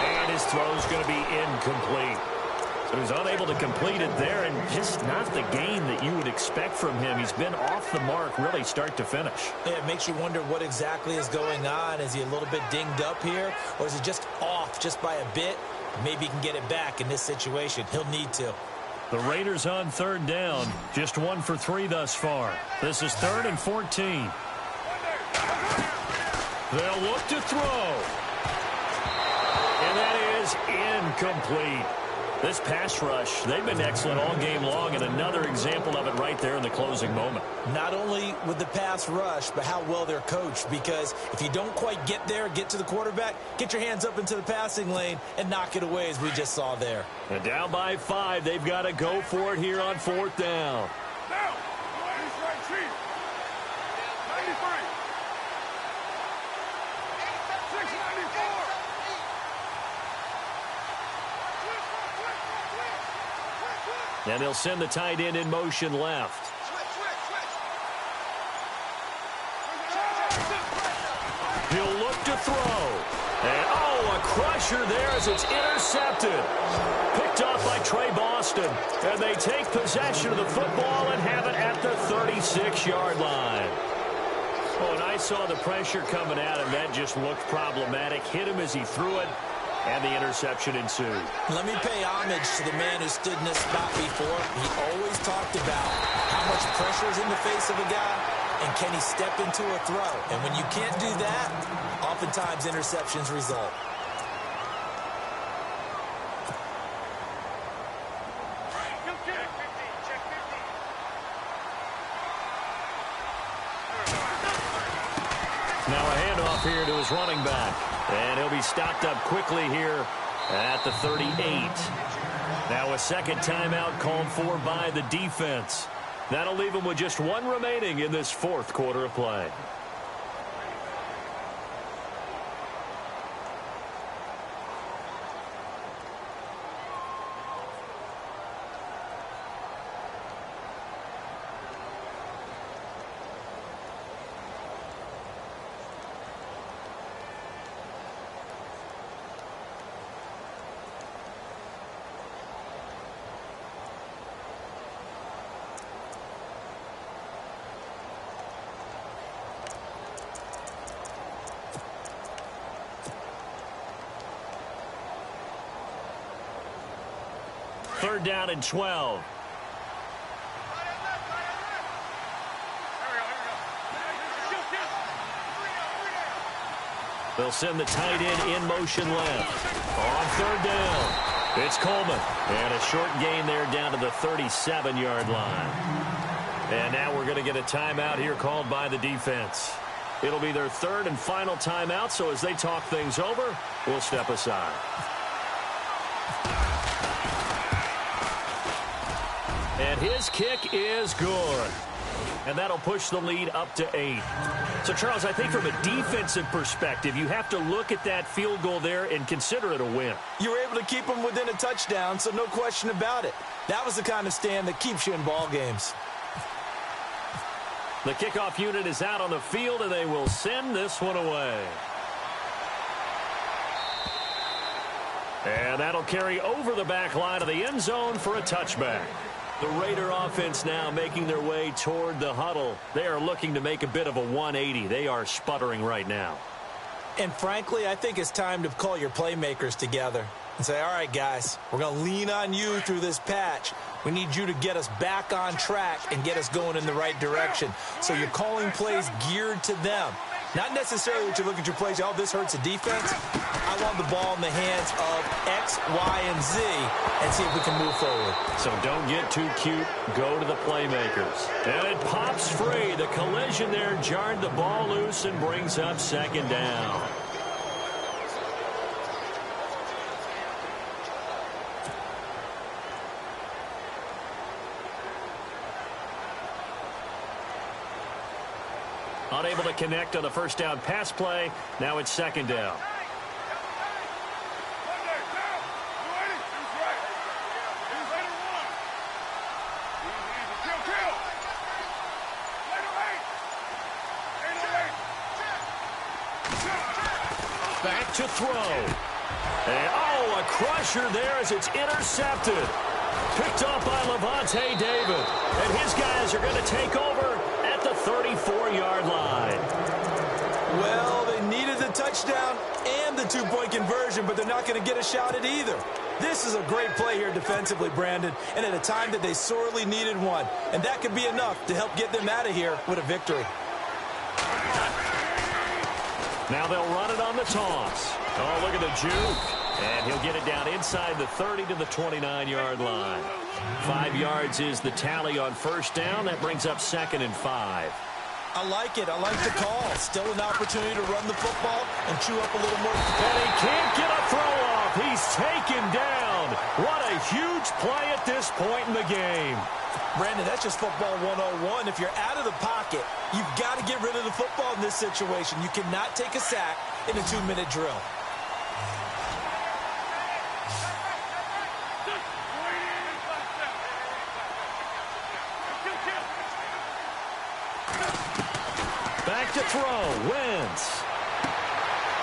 And his throw's going to be incomplete. So he's unable to complete it there, and just not the game that you would expect from him. He's been off the mark really start to finish. Yeah, it makes you wonder what exactly is going on. Is he a little bit dinged up here, or is he just off just by a bit? Maybe he can get it back in this situation. He'll need to. The Raiders on third down, just 1 for 3 thus far. This is 3rd and 14. They'll look to throw. And that is incomplete. This pass rush, they've been excellent all game long, and another example of it right there in the closing moment. Not only with the pass rush, but how well they're coached, because if you don't quite get there, get to the quarterback, get your hands up into the passing lane and knock it away, as we just saw there. And down by 5, they've got to go for it here on 4th down. Now, he's right, Chief. 93. 694. And they'll send the tight end in motion left. He'll look to throw. And, oh, a crusher there as it's intercepted. Picked off by Trey Boston. And they take possession of the football and have it at the 36-yard line. Oh, and I saw the pressure coming at him. That just looked problematic. Hit him as he threw it. And the interception ensued. Let me pay homage to the man who stood in this spot before. He always talked about how much pressure is in the face of a guy, and can he step into a throw. And when you can't do that, oftentimes interceptions result. Now a handoff here to his running back. And he'll be stopped up quickly here at the 38. Now a second timeout called for by the defense. That'll leave him with just 1 remaining in this 4th quarter of play. Third down and 12. They'll send the tight end in motion left. On third down, it's Coleman. And a short gain there down to the 37-yard line. And now we're going to get a timeout here called by the defense. It'll be their 3rd and final timeout, so as they talk things over, we'll step aside. And his kick is good. And that'll push the lead up to 8. So, Charles, I think from a defensive perspective, you have to look at that field goal there and consider it a win. You were able to keep them within a touchdown, so no question about it. That was the kind of stand that keeps you in ball games. The kickoff unit is out on the field, and they will send this one away. And that'll carry over the back line of the end zone for a touchback. The Raider offense now making their way toward the huddle. They are looking to make a bit of a 180. They are sputtering right now. And frankly, I think it's time to call your playmakers together and say, all right, guys, we're going to lean on you through this patch. We need you to get us back on track and get us going in the right direction. So you're calling plays geared to them. Not necessarily that you look at your plays, oh, this hurts the defense. I want the ball in the hands of X, Y, and Z and see if we can move forward. So don't get too cute. Go to the playmakers. And it pops free. The collision there jarred the ball loose and brings up second down. Unable to connect on the first down pass play. Now it's second down. Back to throw. And, a crusher there as it's intercepted. Picked off by Levante David. And his guys are going to take over at the 34-yard line. Well, they needed the touchdown and the two-point conversion, but they're not going to get a shot at either. This is a great play here defensively, Brandon, and at a time that they sorely needed one. And that could be enough to help get them out of here with a victory. Now they'll run it on the toss. Oh, look at the juke. And he'll get it down inside the 30 to the 29-yard line. 5 yards is the tally on first down. That brings up 2nd and 5. I like it. I like the call. Still an opportunity to run the football and chew up a little more. And he can't get a throw off. He's taken down. What a huge play at this point in the game. Brandon, that's just football 101. If you're out of the pocket, you've got to get rid of the football in this situation. You cannot take a sack in a 2-minute drill. Back to throw. Wentz.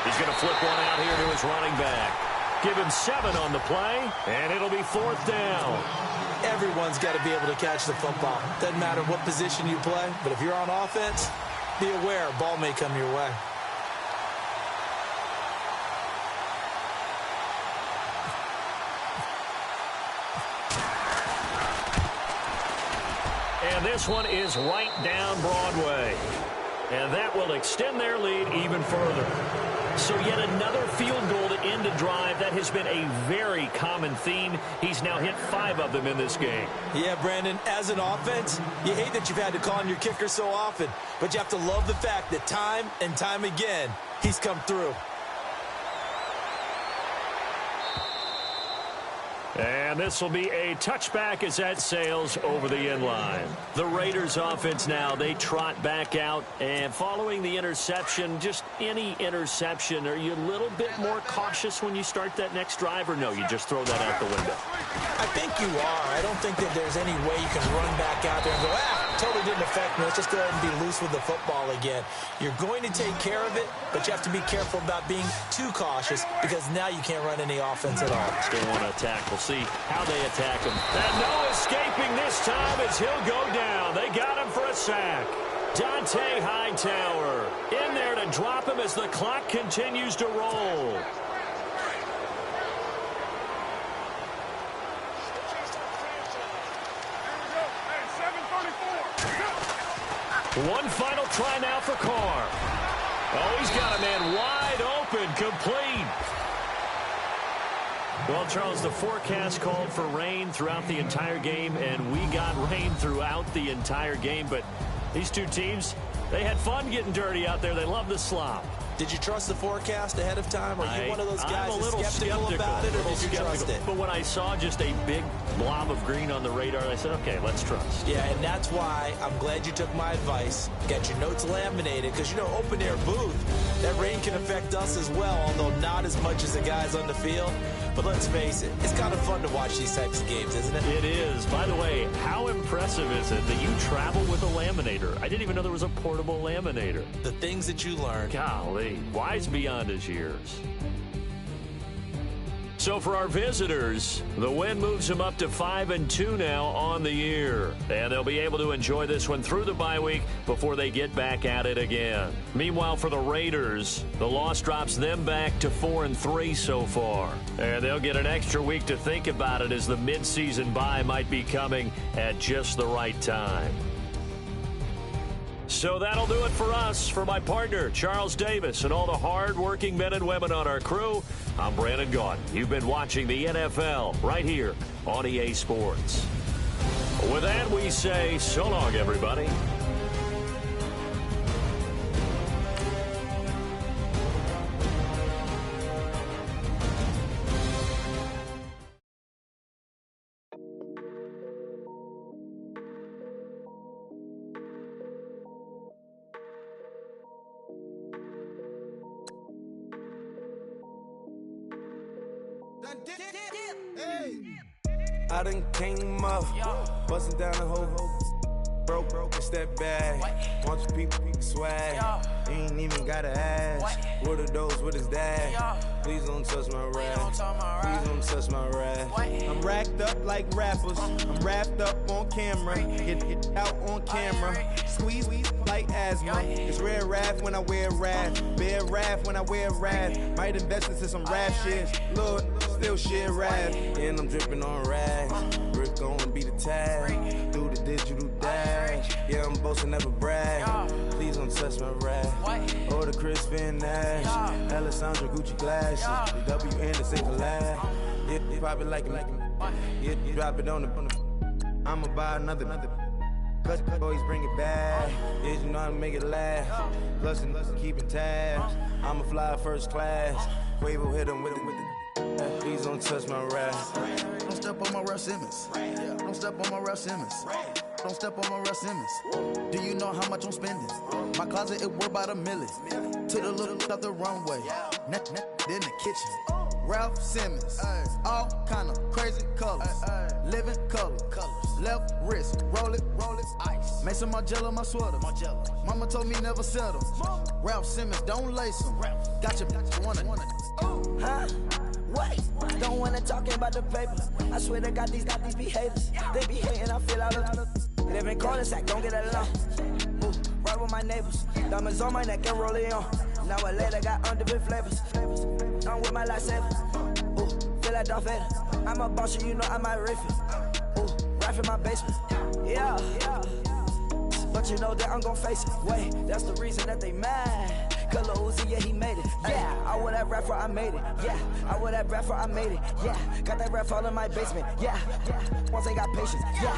He's going to flip one out here to his running back. Give him 7 on the play, and it'll be 4th down. Everyone's got to be able to catch the football. Doesn't matter what position you play, but if you're on offense, be aware a ball may come your way. And this one is right down Broadway. And that will extend their lead even further. So yet another field goal to end a drive. That has been a very common theme. He's now hit 5 of them in this game. Yeah, Brandon, as an offense, you hate that you've had to call on your kicker so often. But you have to love the fact that time and time again, he's come through. And this will be a touchback as that sails over the end line. The Raiders offense now, they trot back out. And following the interception, just any interception, are you a little bit more cautious when you start that next drive? Or no, you just throw that out the window? I think you are. I don't think that there's any way you can run back out there and go, totally didn't affect me. Let's just go ahead and be loose with the football again. You're going to take care of it, but you have to be careful about being too cautious because now you can't run any offense at all. Still want to attack. We'll see how they attack him. And no escaping this time as he'll go down. They got him for a sack. Dante Hightower in there to drop him as the clock continues to roll. One final try now for Carr. Oh, he's got a man wide open, complete. Well, Charles, the forecast called for rain throughout the entire game, and we got rain throughout the entire game. But these two teams, they had fun getting dirty out there. They love the slop. Did you trust the forecast ahead of time? Are you one of those guys I'm a little skeptical about it, or did you trust it? But when I saw just a big blob of green on the radar, I said, okay, let's trust. Yeah, and that's why I'm glad you took my advice. Get your notes laminated, because, you know, open-air booth, that rain can affect us as well, although not as much as the guys on the field. But let's face it, it's kind of fun to watch these types of games, isn't it? It is. By the way, how impressive is it that you travel with a laminator? I didn't even know there was a portable laminator. The things that you learn. Golly, wise beyond his years. So for our visitors, the win moves them up to 5-2 now on the year. And they'll be able to enjoy this one through the bye week before they get back at it again. Meanwhile, for the Raiders, the loss drops them back to 4-3 so far. And they'll get an extra week to think about it as the midseason bye might be coming at just the right time. So that'll do it for us. For my partner, Charles Davis, and all the hard-working men and women on our crew, I'm Brandon Gaudin. You've been watching the NFL right here on EA Sports. With that, we say so long, everybody. I done came up, bustin' down the whole broke and step back. Want your people swag, ain't even gotta ask. What are those, what is that? Please don't touch my rap, please don't touch my rap. I'm racked up like rappers, I'm wrapped up on camera. Hit out on camera, squeeze like asthma. It's rare wrath when I wear wrath, bare wrath when I wear wrath. Might invest into some rap shit, look, still shit rap. And I'm dripping on rags, Rick gon' be the tag, do the digital dash. Yeah, I'm boasting, never brag. Please don't touch my rap, or the Chris Van Nash, Alessandra Gucci glasses, the W and the single lab. Yeah, you pop it like it, yeah, you drop it on the. I'ma buy another. Cause always bring it back. Yeah, you know how to make it last. Plus and keeping tabs. I'ma fly first class. Quavo hit him with it. Please don't touch my rap. Don't step on my Ralph Simmons. Don't step on my Ralph Simmons. Don't step on my Ralph Simmons. Do you know how much I'm spending? My closet, it worth about $1 million. To the little of the runway. Then the kitchen. Ralph Simmons. All kind of crazy colors. Living colors. Left wrist. Roll it. Ice. Mason Margiela, my sweater. Mama told me never settle. Ralph Simmons, don't lace him. Got your wanna. Huh? Wait, don't wanna talk about the paper. I swear to God, these be haters. They be hating, I feel out of. Live in cul-de-sac, don't get along. Ooh, right with my neighbors. Diamonds on my neck and roll it on. Now I later got underbit flavors. I'm with my lifesaver. Ooh, feel like Darth Vader. I'm a boss, you know I might riff it. Ooh, right in my basement. Yeah. But you know that I'm gon' face it. Wait, that's the reason that they mad. Color Uzi, yeah, he made it. Yeah, I wear that rapper, I made it. Yeah, I wear that rapper, I made it. Yeah, got that rap all in my basement. Yeah, once I got patience. Yeah,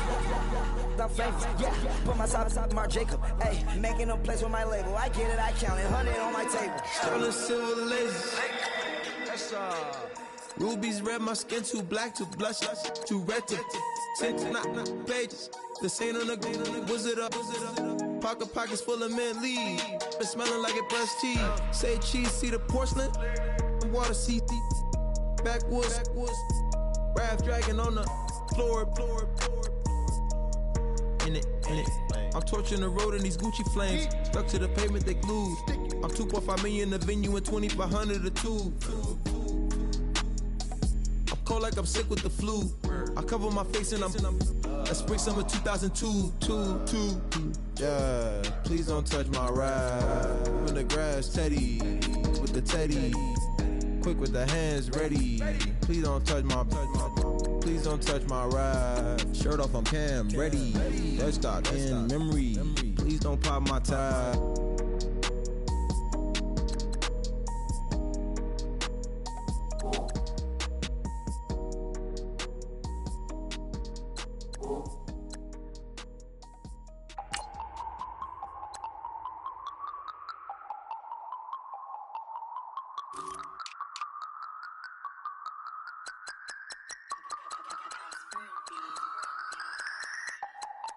I'm famous. Yeah, put myself inside Marc Jacob. Hey, making a place with my label. I get it, I count it. 100 on my table. Sterling silver lasers. That's rubies red, my skin too black to blush, too red to six, not pages. The scene on the wizard up. Pockets full of mint leaves. Been smelling like it brushed teeth. Say cheese, see the porcelain. Water, see backwoods. Raft dragging on the floor. In it. I'm torching the road in these Gucci flames. Stuck to the pavement, they glued. I'm 2.5 million a venue and 2,500 a tube. I'm cold like I'm sick with the flu. I cover my face and I'm spring summer 2002. Yeah, please don't touch my ride. In the grass, Teddy, with the Teddy. Quick with the hands ready. Please don't touch my ride. Shirt off, I'm Cam, ready. Let's start in memory. Please don't pop my tie.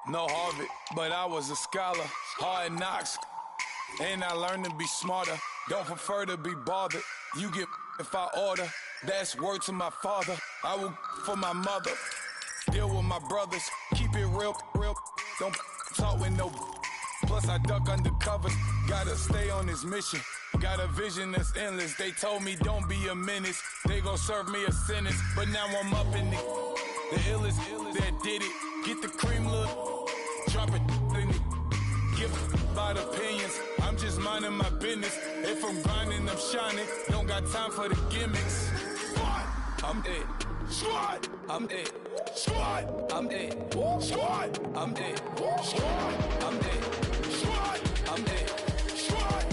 No Harvard, but I was a scholar. Hard knocks, and I learned to be smarter. Don't prefer to be bothered. You get if I order. That's word to my father. I will for my mother. Deal with my brothers. Keep it real. Don't talk with no. Plus I duck undercover. Gotta stay on this mission. Got a vision that's endless. They told me don't be a menace. They gon' serve me a sentence. But now I'm up in the illest that did it. Get the cream look. Drop it in it. Give about opinions. I'm just minding my business. If I'm grinding, I'm shining. Don't got time for the gimmicks. Squad, I'm it. Squad, I'm it. Squad, I'm it. Squad, I'm it. Squad, I'm it. Squad, I'm it. Squad.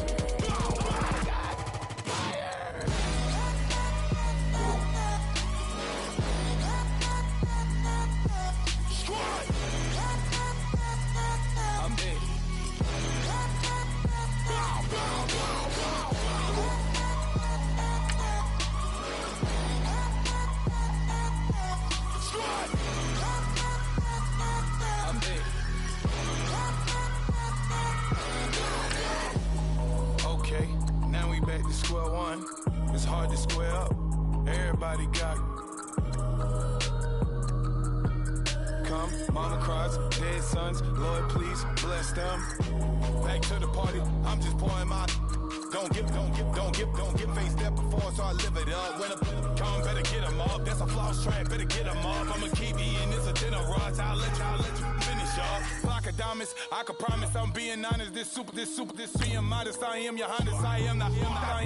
Square one, it's hard to square up. Everybody got come, mama cries, dead sons, Lord please bless them. Back to the party, I'm just pouring my. Don't give face that before, so I live it up. When a come, better get them up. That's a floss track, better get them up. I'ma keep eating, it's a dinner rush. I'll let you finish up. Flock of diamonds, I can promise I'm being honest. This being modest. I am your Highness, I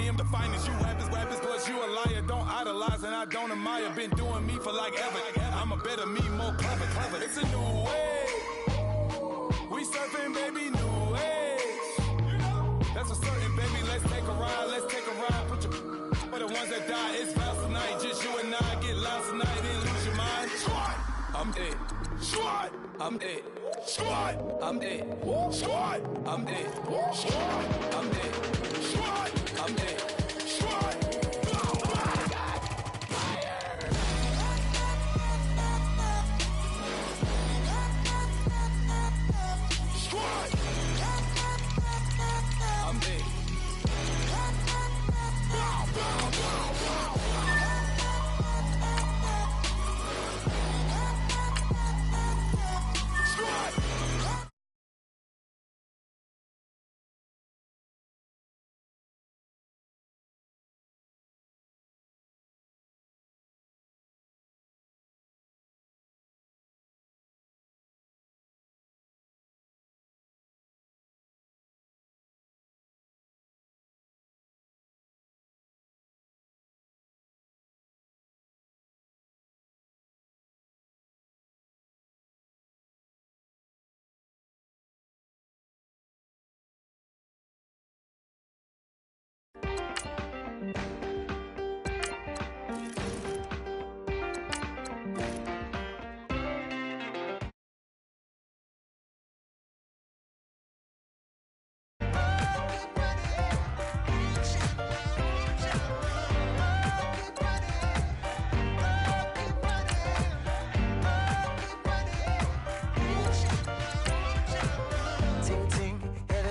am the finest. You rappers, plus you a liar. Don't idolize and I don't admire. Been doing me for like ever. I'm a better me, more clever. It's a new way. We surfing, baby, new age. That's a certain, baby. Let's take a ride. Put your for the ones that die. It's vows tonight. Just you and I get lost tonight. Then lose your mind. Squad, I'm dead. Squad, I'm dead. Squad, I'm dead. Squad, I'm dead. Squad, I'm dead. Squad, I'm dead. Squad.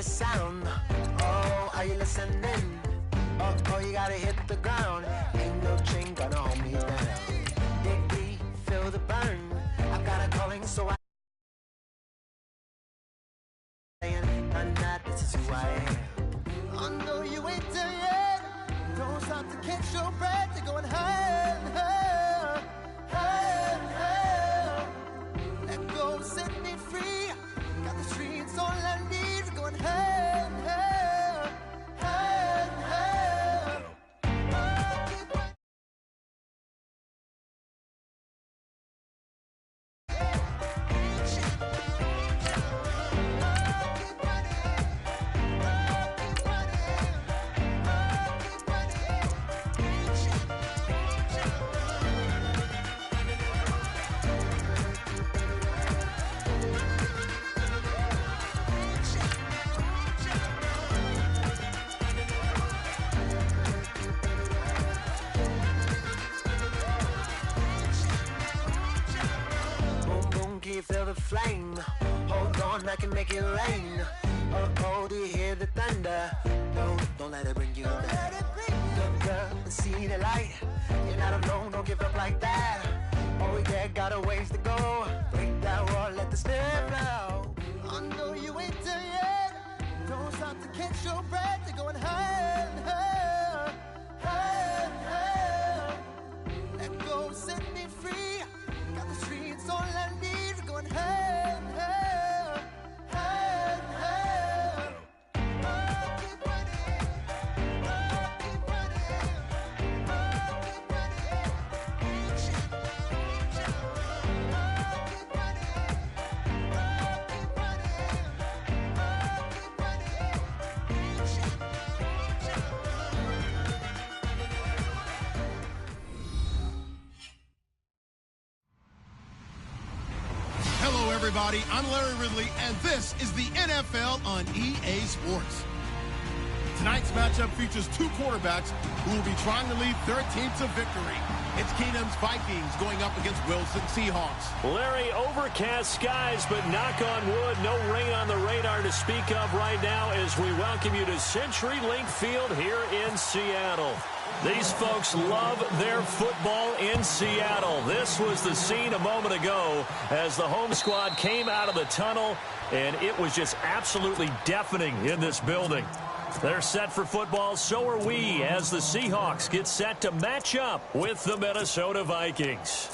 Sound. Oh, are you listening? Oh, you gotta hit the ground. Ain't no chain gonna hold me down. Dig deep, feel the burn. I've got a calling, so I and that this is who I am. I know you ain't there yet. Don't stop to catch your breath. You're going higher, higher, higher, higher. Let go, set me free. Got the streets all I need. Going higher, higher, higher, higher. Feel the flame. Hold on, I can make it rain. Oh, do you hear the thunder? Don't let it bring you down. Look up and see the light. You're not alone, don't give up like that. Oh yeah, got a ways to go. Break that wall, let the spirit flow. I know you ain't there yet. Don't stop to catch your breath. You're going higher, higher, higher, higher. Let go, set me free. Got the streets all I need. Going higher, higher, higher, higher. Keep running, keep running, keep everybody. I'm Larry Ridley, and this is the NFL on EA Sports. Tonight's matchup features two quarterbacks who will be trying to lead their team to victory. It's Keenum's Vikings going up against Wilson Seahawks. Larry, overcast skies, but knock on wood, no rain on the radar to speak of right now as we welcome you to CenturyLink Field here in Seattle. These folks love their football in Seattle. This was the scene a moment ago as the home squad came out of the tunnel, and it was just absolutely deafening in this building. They're set for football, so are we, as the Seahawks get set to match up with the Minnesota Vikings.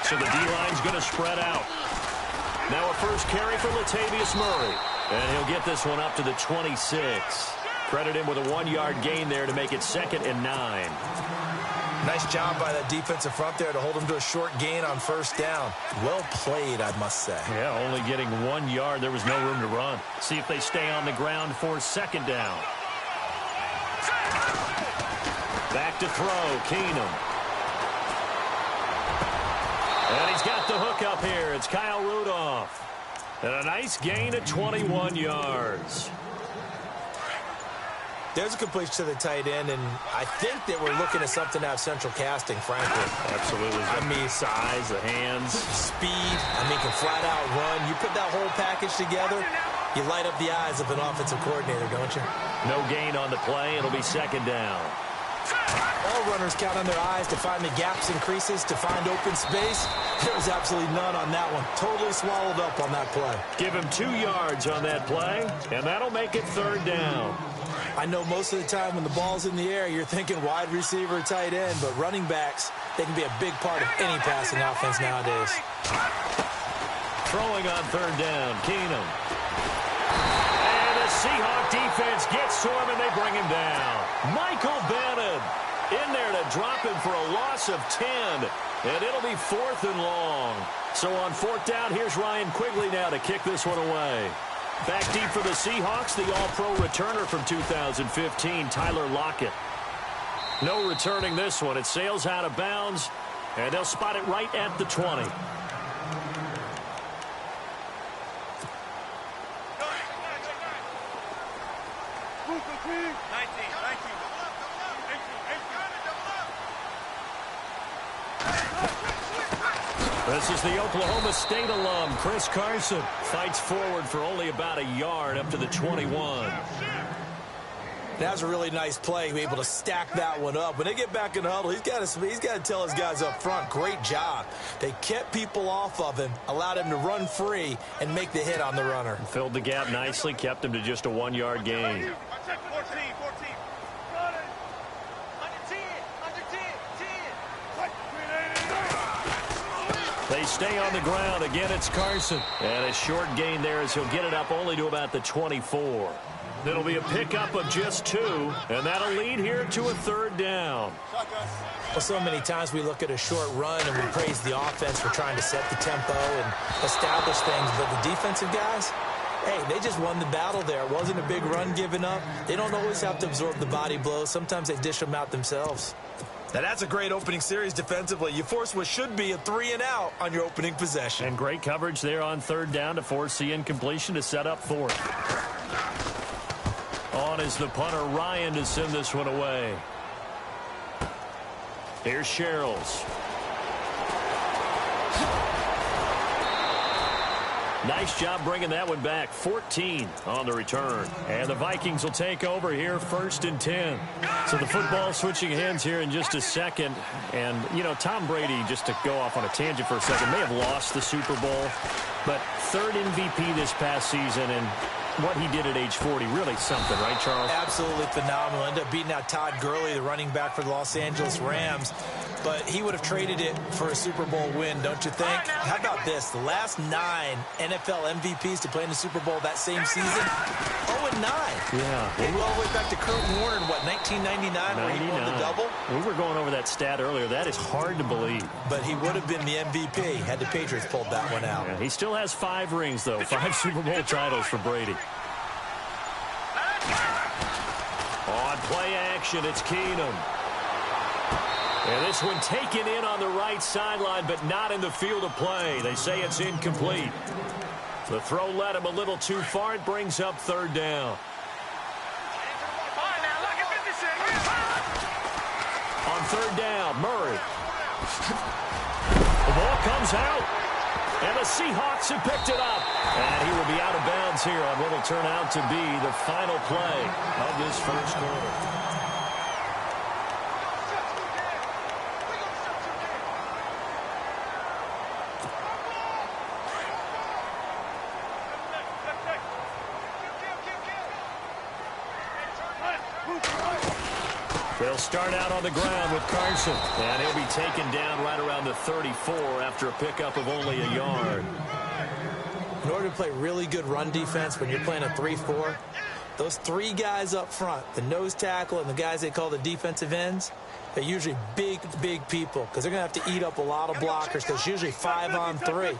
So the D-line's going to spread out. Now a first carry for Latavius Murray, and he'll get this one up to the 26. Credit him with a 1-yard gain there to make it 2nd and 9. Nice job by that defensive front there to hold him to a short gain on first down. Well played, I must say. Yeah, only getting 1 yard. There was no room to run. See if they stay on the ground for 2nd down. Back to throw, Keenum. And he's got the hook up here. It's Kyle Rudolph. And a nice gain of 21 yards. There's a completion to the tight end, and I think that we're looking at something out of central casting, frankly. Absolutely. I mean, size, the hands. Speed. I mean, can flat out run. You put that whole package together, you light up the eyes of an offensive coordinator, don't you? No gain on the play. It'll be 2nd down. All runners count on their eyes to find the gaps and creases, to find open space. There was absolutely none on that one. Totally swallowed up on that play. Give him 2 yards on that play, and that'll make it 3rd down. I know most of the time when the ball's in the air, you're thinking wide receiver, tight end, but running backs, they can be a big part of any passing offense nowadays. Throwing on 3rd down, Keenum. And the Seahawk defense gets to him, and they bring him down. Michael Bannon in there to drop him for a loss of 10, and it'll be 4th and long. So on 4th down, here's Ryan Quigley now to kick this one away. Back deep for the Seahawks, the all-pro returner from 2015, Tyler Lockett. No returning this one. It sails out of bounds, and they'll spot it right at the 20. This is the Oklahoma State alum, Chris Carson. Fights forward for only about a yard up to the 21. That was a really nice play, to be able to stack that one up. When they get back in the huddle, he's got to tell his guys up front, great job. They kept people off of him, allowed him to run free, and make the hit on the runner. Filled the gap nicely, kept him to just a 1-yard gain. They stay on the ground. Again, it's Carson. And a short gain there as he'll get it up only to about the 24. It'll be a pickup of just 2, and that'll lead here to a 3rd down. Well, so many times we look at a short run and we praise the offense for trying to set the tempo and establish things, but the defensive guys, hey, they just won the battle there. It wasn't a big run given up. They don't always have to absorb the body blows. Sometimes they dish them out themselves. Now, that's a great opening series defensively. You force what should be a 3-and-out on your opening possession. And great coverage there on 3rd down to force the incompletion to set up 4th. On is the punter, Ryan, to send this one away. Here's Sherrills. Nice job bringing that one back. 14 on the return. And the Vikings will take over here, 1st and 10. So the football switching hands here in just a second. And, you know, Tom Brady, just to go off on a tangent for a second, may have lost the Super Bowl. But 3rd MVP this past season, and what he did at age 40, really something, right, Charles? Absolutely phenomenal. Ended up beating out Todd Gurley, the running back for the Los Angeles Rams. But he would have traded it for a Super Bowl win, don't you think? How about this? The last 9 NFL MVPs to play in the Super Bowl that same season, 0-9. Yeah. They go all the way back to Kurt Warner in, what, 1999, where he won the double? We were going over that stat earlier. That is hard to believe. But he would have been the MVP had the Patriots pulled that one out. Yeah, he still has 5 rings, though. 5 Super Bowl titles for Brady. On play action, it's Keenum. And this one taken in on the right sideline, but not in the field of play. They say it's incomplete. The throw led him a little too far. It brings up third down. On third down, Murray. The ball comes out. And the Seahawks have picked it up. And he will be out of bounds here on what will turn out to be the final play of this first quarter. They'll start out on the ground with Carson. And he'll be taken down right around the 34 after a pickup of only a yard. In order to play really good run defense when you're playing a 3-4, those three guys up front, the nose tackle and the guys they call the defensive ends, they're usually big people because they're going to have to eat up a lot of blockers because it's usually 5-on-3.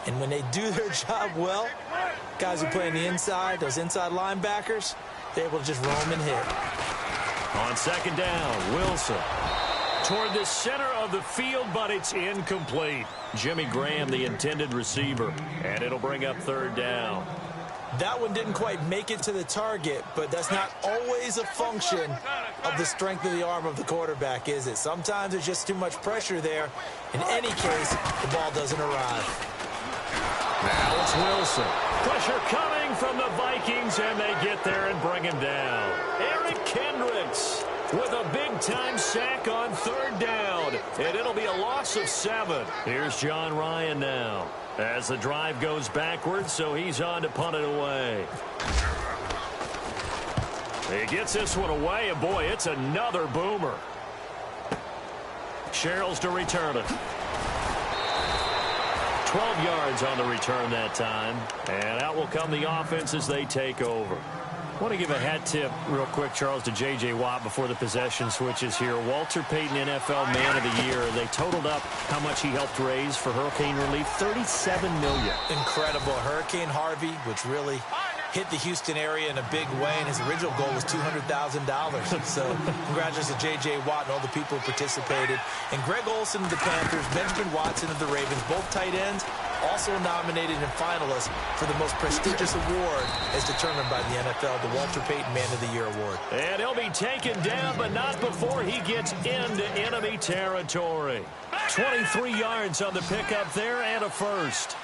And when they do their job well, guys who play on the inside, those inside linebackers, they're able to just roam and hit. On second down, Wilson toward the center of the field, but it's incomplete. Jimmy Graham, the intended receiver, and it'll bring up third down. That one didn't quite make it to the target, but that's not always a function of the strength of the arm of the quarterback, is it? Sometimes there's just too much pressure there. In any case, the ball doesn't arrive. Now it's Wilson. Pressure coming from the Vikings, and they get there and bring him down. Eric Kendricks with a big-time sack on third down, and it'll be a loss of 7. Here's John Ryan now as the drive goes backwards, so he's on to punt it away. He gets this one away, and boy, it's another boomer. Sherrills to return it. 12 yards on the return that time. And out will come the offense as they take over. I want to give a hat tip real quick, Charles, to J.J. Watt before the possession switches here. Walter Payton, NFL Man of the Year. They totaled up how much he helped raise for hurricane relief. $37 million. Incredible. Hurricane Harvey, which really hit the Houston area in a big way, and his original goal was $200,000. So congratulations to J.J. Watt and all the people who participated. And Greg Olsen of the Panthers, Benjamin Watson of the Ravens, both tight ends, also nominated and finalists for the most prestigious award as determined by the NFL, the Walter Payton Man of the Year Award. And he'll be taken down, but not before he gets into enemy territory. 23 yards on the pickup there and a first.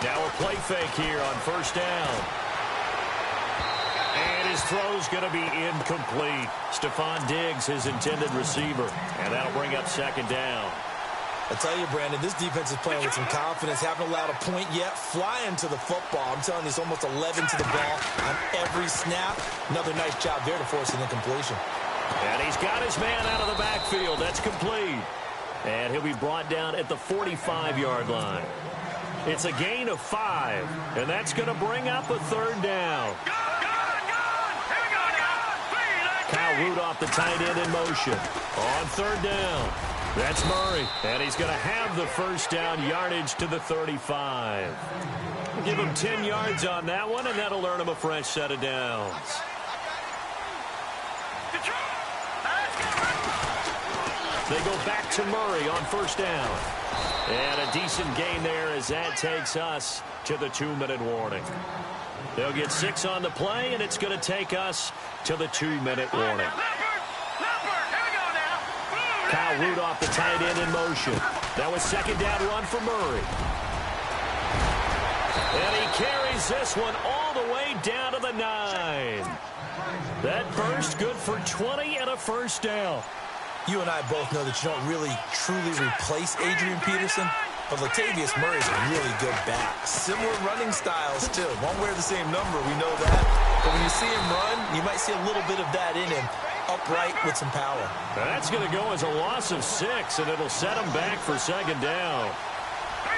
Now a play fake here on first down. And his throw's going to be incomplete. Stephon Diggs, his intended receiver. And that'll bring up second down. I tell you, Brandon, this defense is playing with some confidence. Haven't allowed a point yet. Flying to the football. I'm telling you, it's almost 11 to the ball on every snap. Another nice job there to force an incompletion. And he's got his man out of the backfield. That's complete. And he'll be brought down at the 45-yard line. It's a gain of 5, and that's going to bring up a third down. Kyle Rudolph, the tight end, in motion. On third down, that's Murray, and he's going to have the first down yardage to the 35. Give him 10 yards on that one, and that'll earn him a fresh set of downs. They go back to Murray on first down. And a decent gain there as that takes us to the 2-minute warning. They'll get 6 on the play, and it's going to take us to the 2-minute warning. Kyle Rudolph, the tight end, in motion. That was second down run for Murray. And he carries this one all the way down to the 9. That burst good for 20 and a first down. You and I both know that you don't really, truly replace Adrian Peterson, but Latavius Murray's a really good back. Similar running styles, too. Won't wear the same number, we know that. But when you see him run, you might see a little bit of that in him, upright with some power. That's going to go as a loss of 6, and it'll set him back for second down.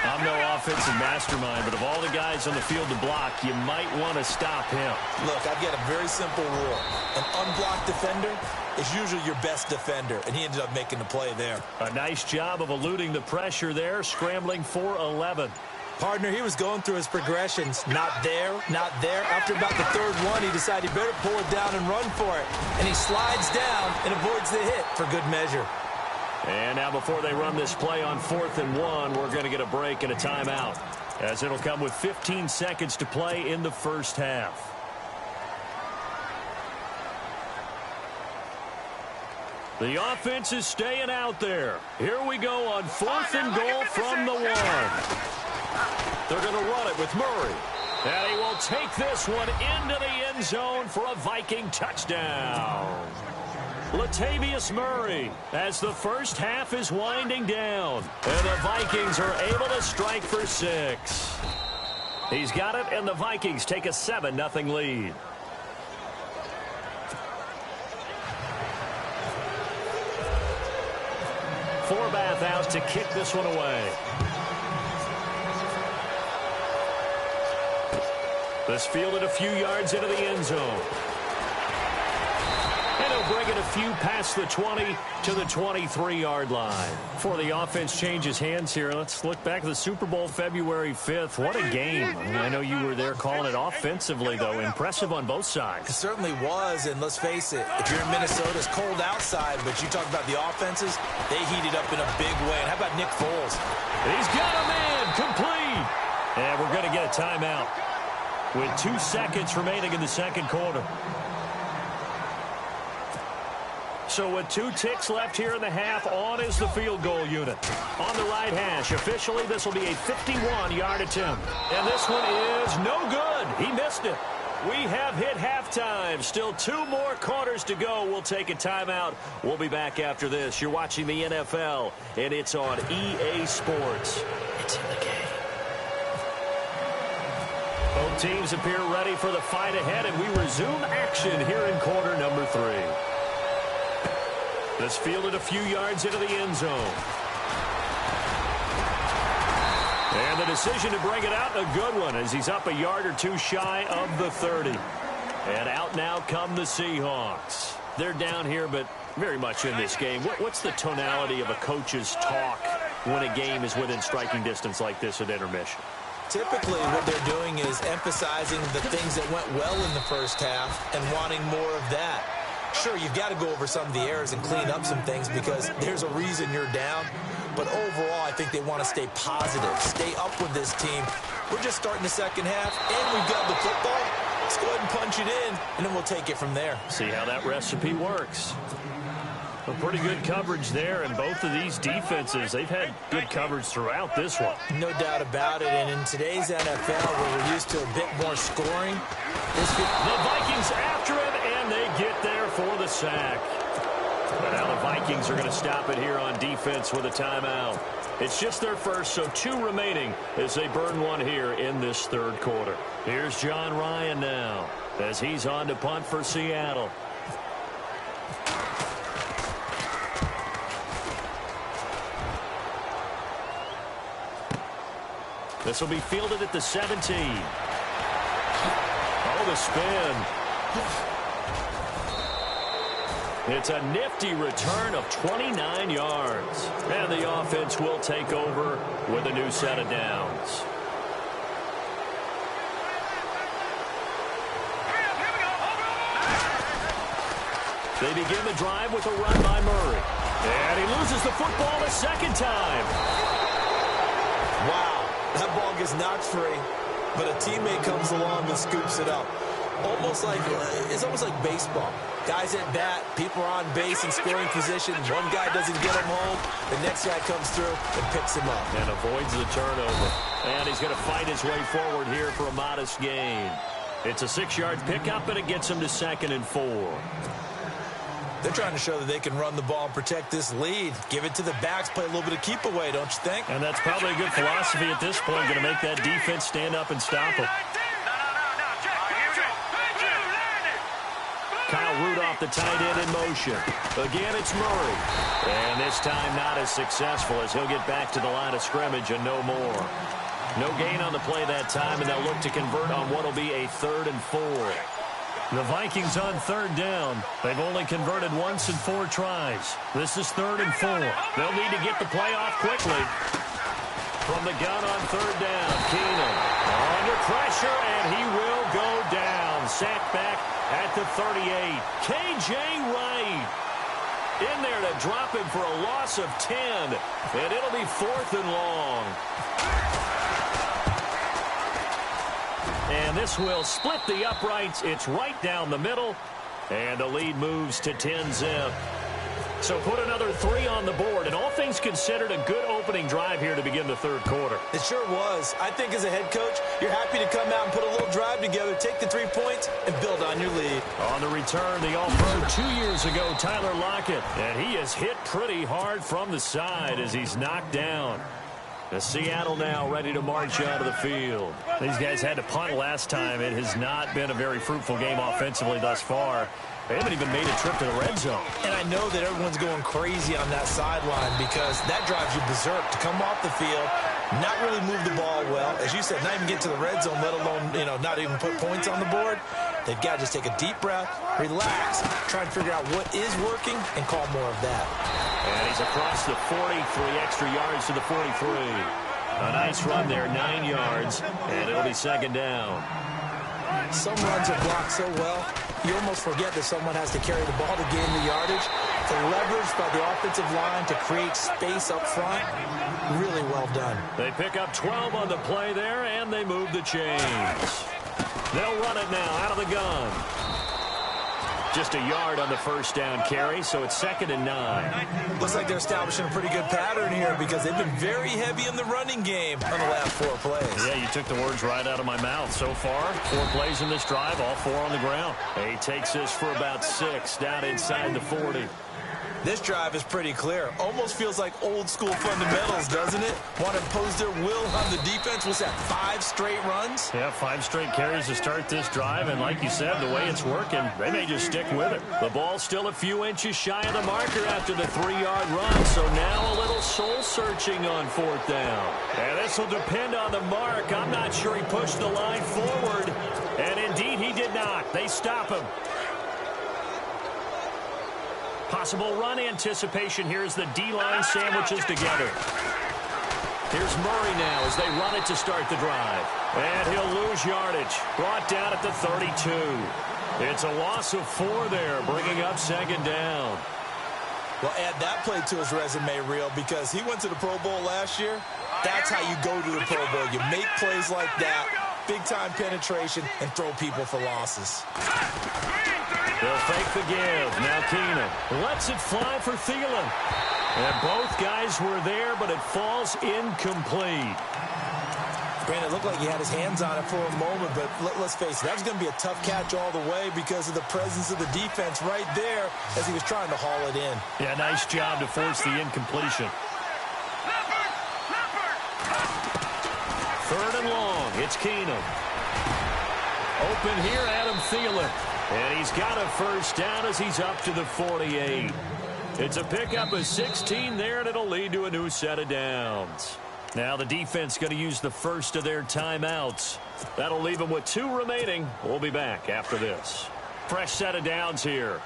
I'm no offensive mastermind, but of all the guys on the field to block, you might want to stop him. Look, I've got a very simple rule. An unblocked defender is usually your best defender, and he ended up making the play there. A nice job of eluding the pressure there, scrambling for 11. Partner, he was going through his progressions. Not there, not there. After about the third one, he decided he better pull it down and run for it. And he slides down and avoids the hit for good measure. And now before they run this play on 4th and 1, we're going to get a break and a timeout, as it'll come with 15 seconds to play in the first half. The offense is staying out there. Here we go on 4th and goal from the 1. They're going to run it with Murray. And he will take this one into the end zone for a Viking touchdown. Latavius Murray, as the first half is winding down. And the Vikings are able to strike for 6. He's got it, and the Vikings take a 7-0 lead. Forbath out to kick this one away. This fielded a few yards into the end zone. And he'll bring it a few past the 20 to the 23-yard line. Before the offense changes hands here, let's look back at the Super Bowl February 5th. What a game. I know you were there calling it offensively, though. Impressive on both sides. It certainly was, and let's face it, if you're in Minnesota, it's cold outside, but you talk about the offenses, they heated up in a big way. And how about Nick Foles? He's got a man, complete. And we're going to get a timeout with 2 seconds remaining in the second quarter. So with 2 ticks left here in the half, on is the field goal unit. On the right hash, officially, this will be a 51-yard attempt. And this one is no good. He missed it. We have hit halftime. Still 2 more quarters to go. We'll take a timeout. We'll be back after this. You're watching the NFL, and it's on EA Sports. It's in the game. Both teams appear ready for the fight ahead, and we resume action here in quarter number 3. This fielded a few yards into the end zone. And the decision to bring it out, a good one, as he's up a yard or 2 shy of the 30. And out now come the Seahawks. They're down here, but very much in this game. What's the tonality of a coach's talk when a game is within striking distance like this at intermission? Typically, what they're doing is emphasizing the things that went well in the first half and wanting more of that. Sure, you've got to go over some of the errors and clean up some things because there's a reason you're down. But overall, I think they want to stay positive, stay up with this team. We're just starting the second half, and we've got the football. Let's go ahead and punch it in, and then we'll take it from there. See how that recipe works. A pretty good coverage there, and both of these defenses, they've had good coverage throughout this one. No doubt about it, and in today's NFL, where we're used to a bit more scoring, the Vikings after him, and they get there for the sack. But now the Vikings are going to stop it here on defense with a timeout. It's just their first, so 2 remaining as they burn one here in this third quarter. Here's John Ryan now as he's on to punt for Seattle. This will be fielded at the 17. Oh, the spin. It's a nifty return of 29 yards. And the offense will take over with a new set of downs. They begin the drive with a run by Murray. And he loses the football a second time. Wow. That ball gets knocked free, but a teammate comes along and scoops it up. It's almost like baseball. Guys at bat, people are on base in scoring position. One guy doesn't get him home. The next guy comes through and picks him up. And avoids the turnover. And he's going to fight his way forward here for a modest gain. It's a 6-yard pickup, and it gets him to 2nd and 4. They're trying to show that they can run the ball and protect this lead. Give it to the backs, play a little bit of keep away, don't you think? And that's probably a good philosophy at this point, going to make that defense stand up and stop them. Kyle Rudolph, the tight end, in motion. Again, it's Murray. And this time not as successful as he'll get back to the line of scrimmage and no more. No gain on the play that time, and they'll look to convert on what will be a 3rd and 4. The Vikings on 3rd down. They've only converted once in 4 tries. This is 3rd and 4. They'll need to get the play off quickly. from the gun on third down. Keenum under pressure, and he will go down. Sacked back at the 38. K.J. Wright in there to drop him for a loss of 10, and it'll be 4th and long. And this will split the uprights. It's right down the middle, and the lead moves to 10-zip. So put another 3 on the board, and all things considered, a good opening drive here to begin the third quarter. It sure was. I think as a head coach, you're happy to come out and put a little drive together, take the 3 points, and build on your lead. On the return, the All-Pro 2 years ago, Tyler Lockett, and he is hit pretty hard from the side as he's knocked down. The Seattle now ready to march out of the field. These guys had to punt last time. It has not been a very fruitful game offensively thus far. They haven't even made a trip to the red zone. And I know that everyone's going crazy on that sideline because that drives you berserk to come off the field, not really move the ball well. As you said, not even get to the red zone, let alone, not even put points on the board. They've got to just take a deep breath, relax, try and figure out what is working, and call more of that. And he's across the 40, 3 extra yards to the 43. A nice run there, 9 yards, and it'll be 2nd down. Some runs are blocked so well, you almost forget that someone has to carry the ball to gain the yardage. The leverage by the offensive line to create space up front, really well done. They pick up 12 on the play there, and they move the chains. They'll run it now out of the gun. Just a yard on the first down carry, so it's 2nd and 9. Looks like they're establishing a pretty good pattern here because they've been very heavy in the running game on the last 4 plays. Yeah, you took the words right out of my mouth. So far, 4 plays in this drive, all 4 on the ground. He takes this for about 6 down inside the 40. This drive is pretty clear. Almost feels like old school fundamentals, doesn't it? Want to impose their will on the defense. Was that 5 straight runs? Yeah, 5 straight carries to start this drive. And like you said, the way it's working, they may just stick with it. The ball's still a few inches shy of the marker after the 3-yard run. So now a little soul searching on 4th down. And this will depend on the mark. I'm not sure he pushed the line forward. And indeed, he did not. They stop him. Possible run anticipation here as the D-line sandwiches together. Here's Murray now as they run it to start the drive. And he'll lose yardage. Brought down at the 32. It's a loss of 4 there, bringing up 2nd down. Well, add that play to his resume reel because he went to the Pro Bowl last year. That's how you go to the Pro Bowl. You make plays like that, big-time penetration, and throw people for losses. They'll fake the give. Now Keenum lets it fly for Thielen. And both guys were there, but it falls incomplete. Brandon, it looked like he had his hands on it for a moment, but let's face it, that was going to be a tough catch all the way because of the presence of the defense right there as he was trying to haul it in. Yeah, nice job to force the incompletion. 3rd and long. It's Keenum. Open here, Adam Thielen. And he's got a first down as he's up to the 48. It's a pickup of 16 there, and it'll lead to a new set of downs. Now the defense going to use the first of their timeouts. That'll leave them with 2 remaining. We'll be back after this. Fresh set of downs here.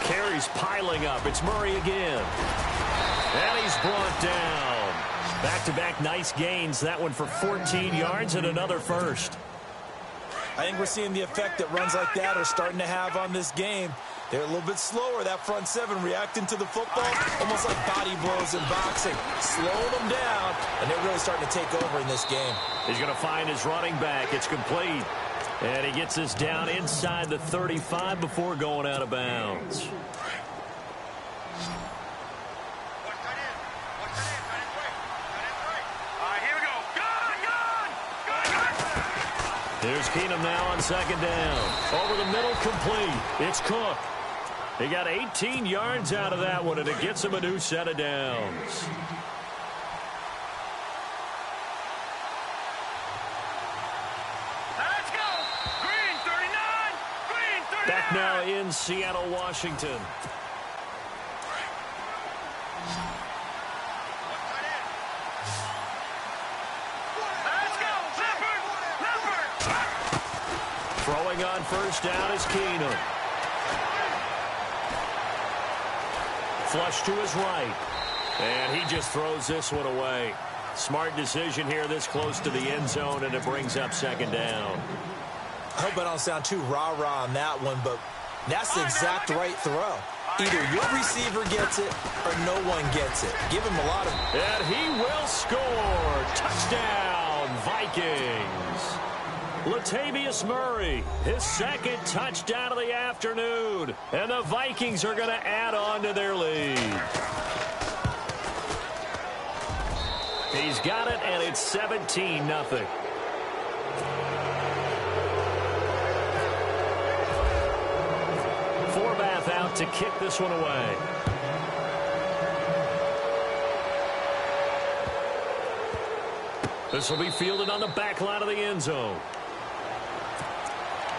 Carries piling up. It's Murray again. And he's brought down. Back-to-back nice gains. That one for 14 yards and another first. I think we're seeing the effect that runs like that are starting to have on this game. They're a little bit slower, that front 7 reacting to the football, almost like body blows in boxing. Slowing them down, and they're really starting to take over in this game. He's going to find his running back. It's complete. And he gets us down inside the 35 before going out of bounds. Here's Keenum now on 2nd down. Over the middle, complete. It's Cook. He got 18 yards out of that one, and it gets him a new set of downs. Let's go! Green 39! Green 39! Back now in Seattle, Washington. Throwing on first down is Keenum. Flush to his right. And he just throws this one away. Smart decision here this close to the end zone, and it brings up second down. I hope I don't sound too rah-rah on that one, but that's the exact right throw. Either your receiver gets it or no one gets it. Give him a lot of... And he will score. Touchdown, Vikings. Latavius Murray, his second touchdown of the afternoon. And the Vikings are going to add on to their lead. He's got it, and it's 17-0. Forbath out to kick this one away. This will be fielded on the back line of the end zone.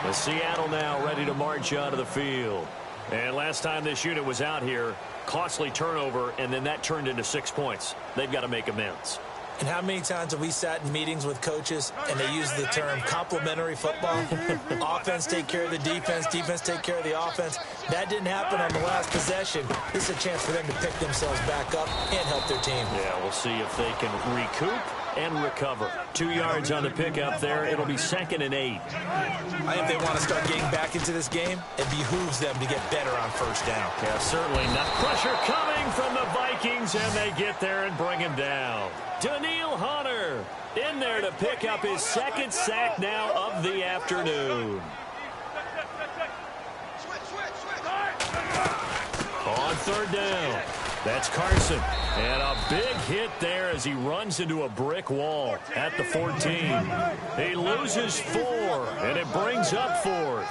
The Seattle now ready to march out of the field. And last time this unit was out here, costly turnover, and then that turned into 6 points. They've got to make amends. And how many times have we sat in meetings with coaches and they use the term complementary football? Offense take care of the defense, defense take care of the offense. That didn't happen on the last possession. This is a chance for them to pick themselves back up and help their team. Yeah, we'll see if they can recoup and recover. 2 yards on the pickup there. It'll be 2nd and 8. I think they want to start getting back into this game. It behooves them to get better on first down. Yeah, certainly not. Pressure coming from the Vikings, and they get there and bring him down. Daniil Hunter in there to pick up his 2nd sack now of the afternoon. On 3rd down, that's Carson. And a big hit there as he runs into a brick wall at the 14. He loses 4, and it brings up 4th.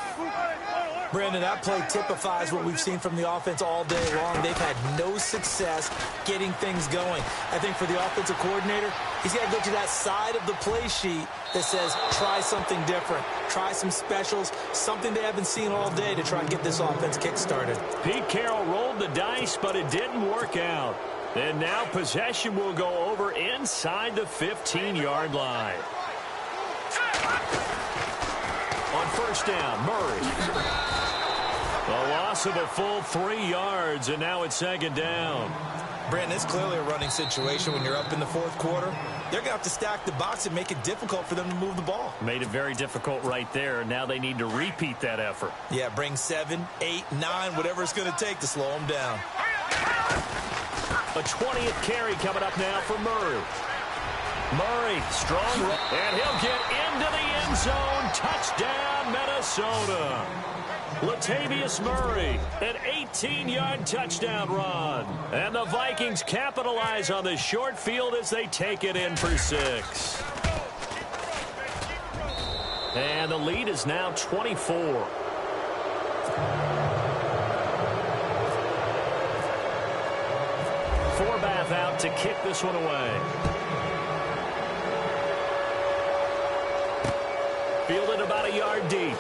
Brandon, that play typifies what we've seen from the offense all day long. They've had no success getting things going. I think for the offensive coordinator, he's got to go to that side of the play sheet that says, try something different. Try some specials, something they haven't seen all day to try and get this offense kick-started. Pete Carroll rolled the dice, but it didn't work out. And now possession will go over inside the 15-yard line. On 1st down, Murray. A loss of a full 3 yards, and now it's 2nd down. Brandon, it's clearly a running situation when you're up in the 4th quarter. They're going to have to stack the box and make it difficult for them to move the ball. Made it very difficult right there. Now they need to repeat that effort. Yeah, bring 7, 8, 9, whatever it's going to take to slow them down. A 20th carry coming up now for Murray. Murray, strong, and he'll get into the end zone. Touchdown, Minnesota. Latavius Murray, an 18-yard touchdown run. And the Vikings capitalize on the short field as they take it in for 6. And the lead is now 24. Forbath out to kick this one away. Fielded about a yard deep.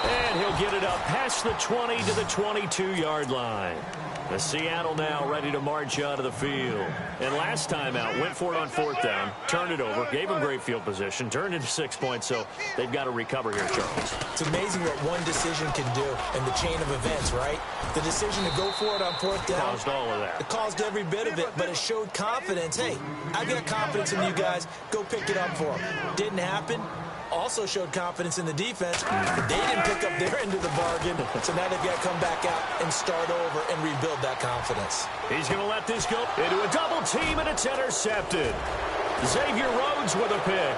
And he'll get it up past the 20 to the 22-yard line. The Seattle now ready to march out of the field. And last time out, went for it on 4th down, turned it over, gave them great field position, turned into 6 points, so they've got to recover here, Charles. It's amazing what one decision can do in the chain of events, right? The decision to go for it on 4th down. Caused all of that. It caused every bit of it, but it showed confidence. Hey, I've got confidence in you guys. Go pick it up for them. Didn't happen. Also showed confidence in the defense. They didn't pick up their end of the bargain, so now they've got to come back out and start over and rebuild that confidence. He's going to let this go into a double team, and it's intercepted. Xavier Rhodes with a pick.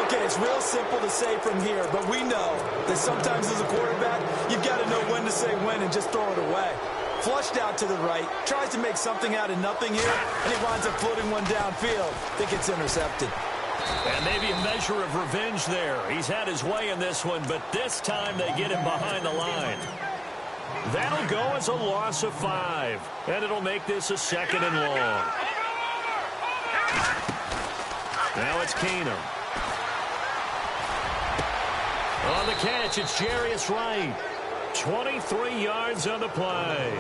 Okay, it's real simple to say from here, but we know that sometimes as a quarterback, you've got to know when to say when and just throw it away. Flushed out to the right, tries to make something out of nothing here, and he winds up floating one downfield. I think it's intercepted. And maybe a measure of revenge there. He's had his way in this one, but this time they get him behind the line. That'll go as a loss of 5, and it'll make this a 2nd and long. Now it's Keenum. On the catch, it's Jarius Wright. 23 yards on the play.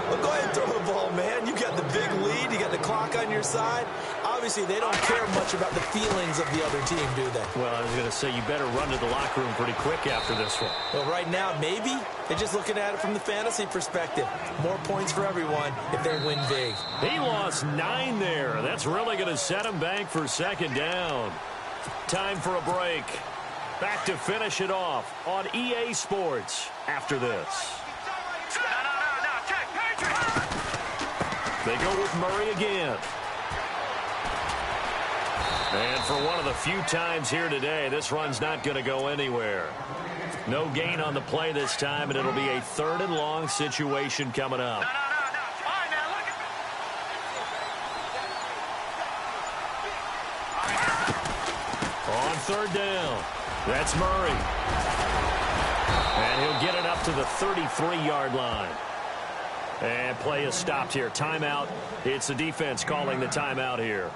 Well, go ahead and throw the ball, man. You got the big lead. You got the clock on your side. Obviously, obviously they don't care much about the feelings of the other team, do they? Well, I was going to say you better run to the locker room pretty quick after this one. Well, right now, maybe they're just looking at it from the fantasy perspective. More points for everyone if they win big. He lost 9 there. That's really going to set him back for second down. Time for a break. Back to finish it off on EA Sports after this. They go with Murray again. And for one of the few times here today, this run's not going to go anywhere. No gain on the play this time, and it'll be a 3rd and long situation coming up. On 3rd down, that's Murray. And he'll get it up to the 33-yard line. And play is stopped here. Timeout. It's the defense calling the timeout here.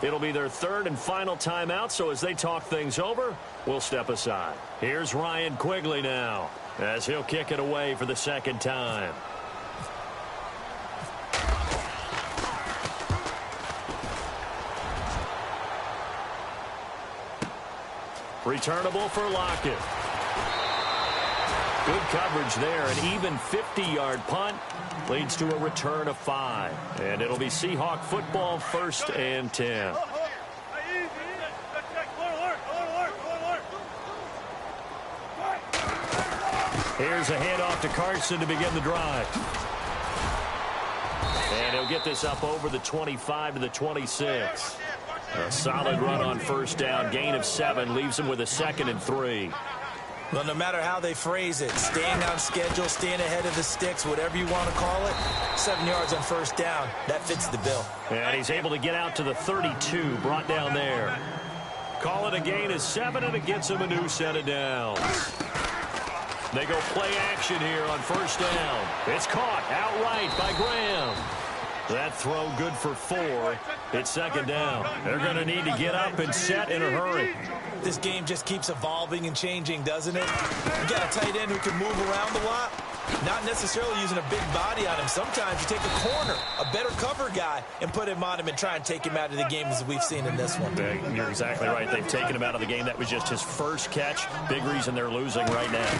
It'll be their 3rd and final timeout, so as they talk things over, we'll step aside. Here's Ryan Quigley now, as he'll kick it away for the 2nd time. Returnable for Lockett. Good coverage there. An even 50-yard punt leads to a return of 5. And it'll be Seahawk football, 1st and 10. Here's a handoff to Carson to begin the drive. And he'll get this up over the 25 to the 26. A solid run on 1st down. Gain of 7 leaves him with a 2nd and 3. Well, no matter how they phrase it, staying on schedule, staying ahead of the sticks, whatever you want to call it, 7 yards on 1st down, that fits the bill. And he's able to get out to the 32, brought down there. Call it a gain of 7, and it gets him a new set of downs. They go play action here on 1st down. It's caught outright by Graham. That throw good for 4. It's 2nd down. They're going to need to get up and set in a hurry. This game just keeps evolving and changing, doesn't it? You got a tight end who can move around a lot, not necessarily using a big body on him. Sometimes you take a corner, a better cover guy, and put him on him and try and take him out of the game, as we've seen in this one. You're exactly right. They've taken him out of the game. That was just his first catch. Big reason they're losing right now.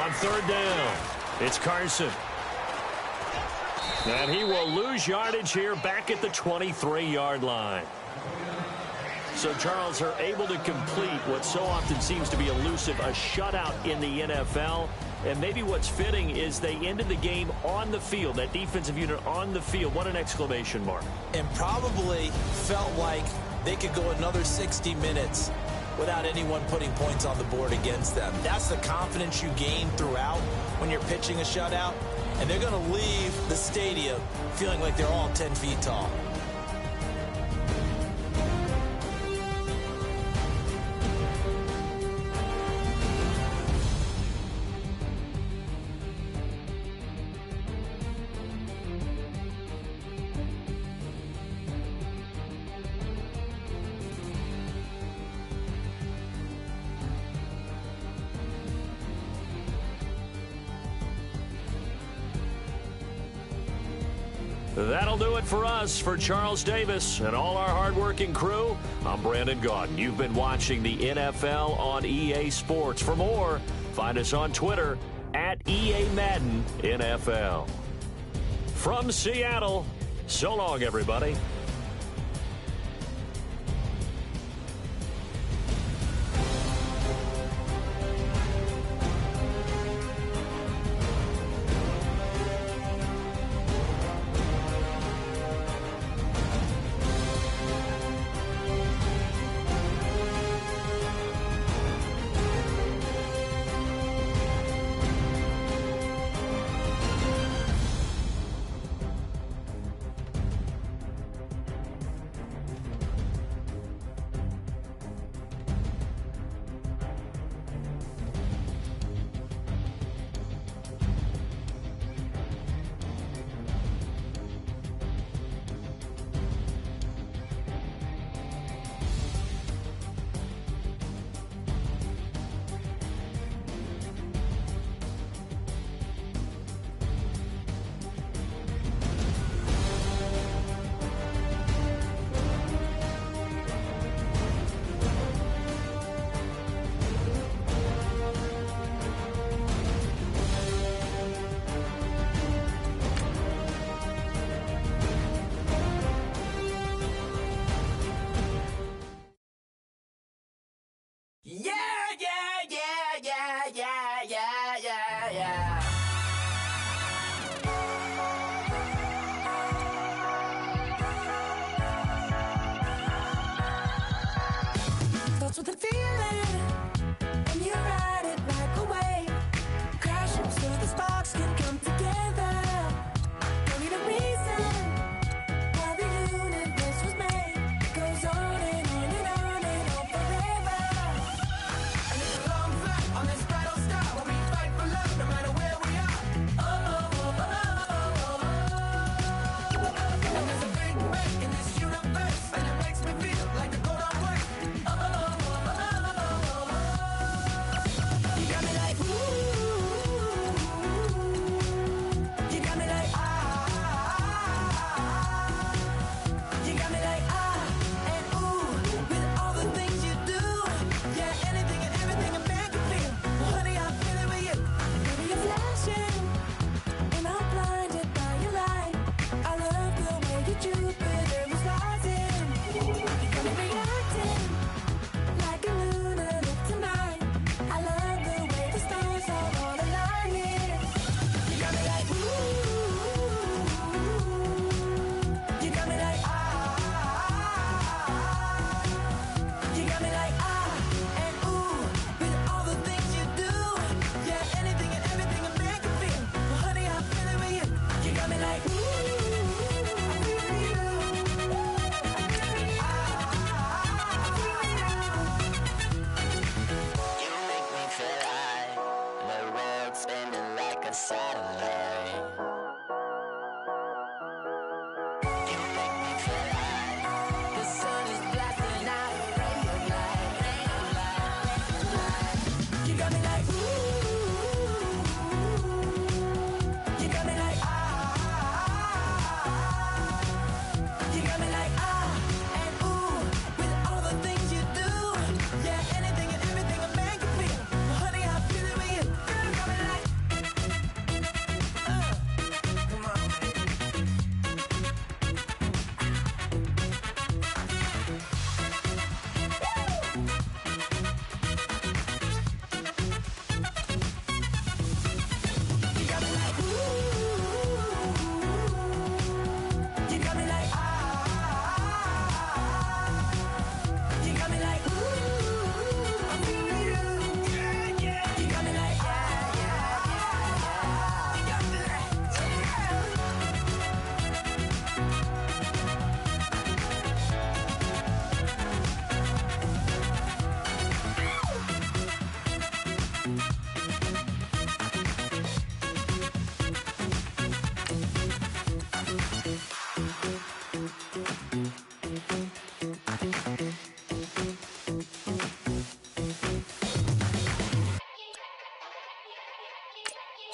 On 3rd down, it's Carson. And he will lose yardage here back at the 23-yard line. So, Charles, are able to complete what so often seems to be elusive, a shutout in the NFL. And maybe what's fitting is they ended the game on the field, that defensive unit on the field. What an exclamation mark. And probably felt like they could go another 60 minutes without anyone putting points on the board against them. That's the confidence you gain throughout when you're pitching a shutout. And they're going to leave the stadium feeling like they're all 10 feet tall. That'll do it for us. For Charles Davis and all our hardworking crew, I'm Brandon Gaudin. You've been watching the NFL on EA Sports. For more, find us on Twitter at EA Madden NFL. From Seattle, so long, everybody.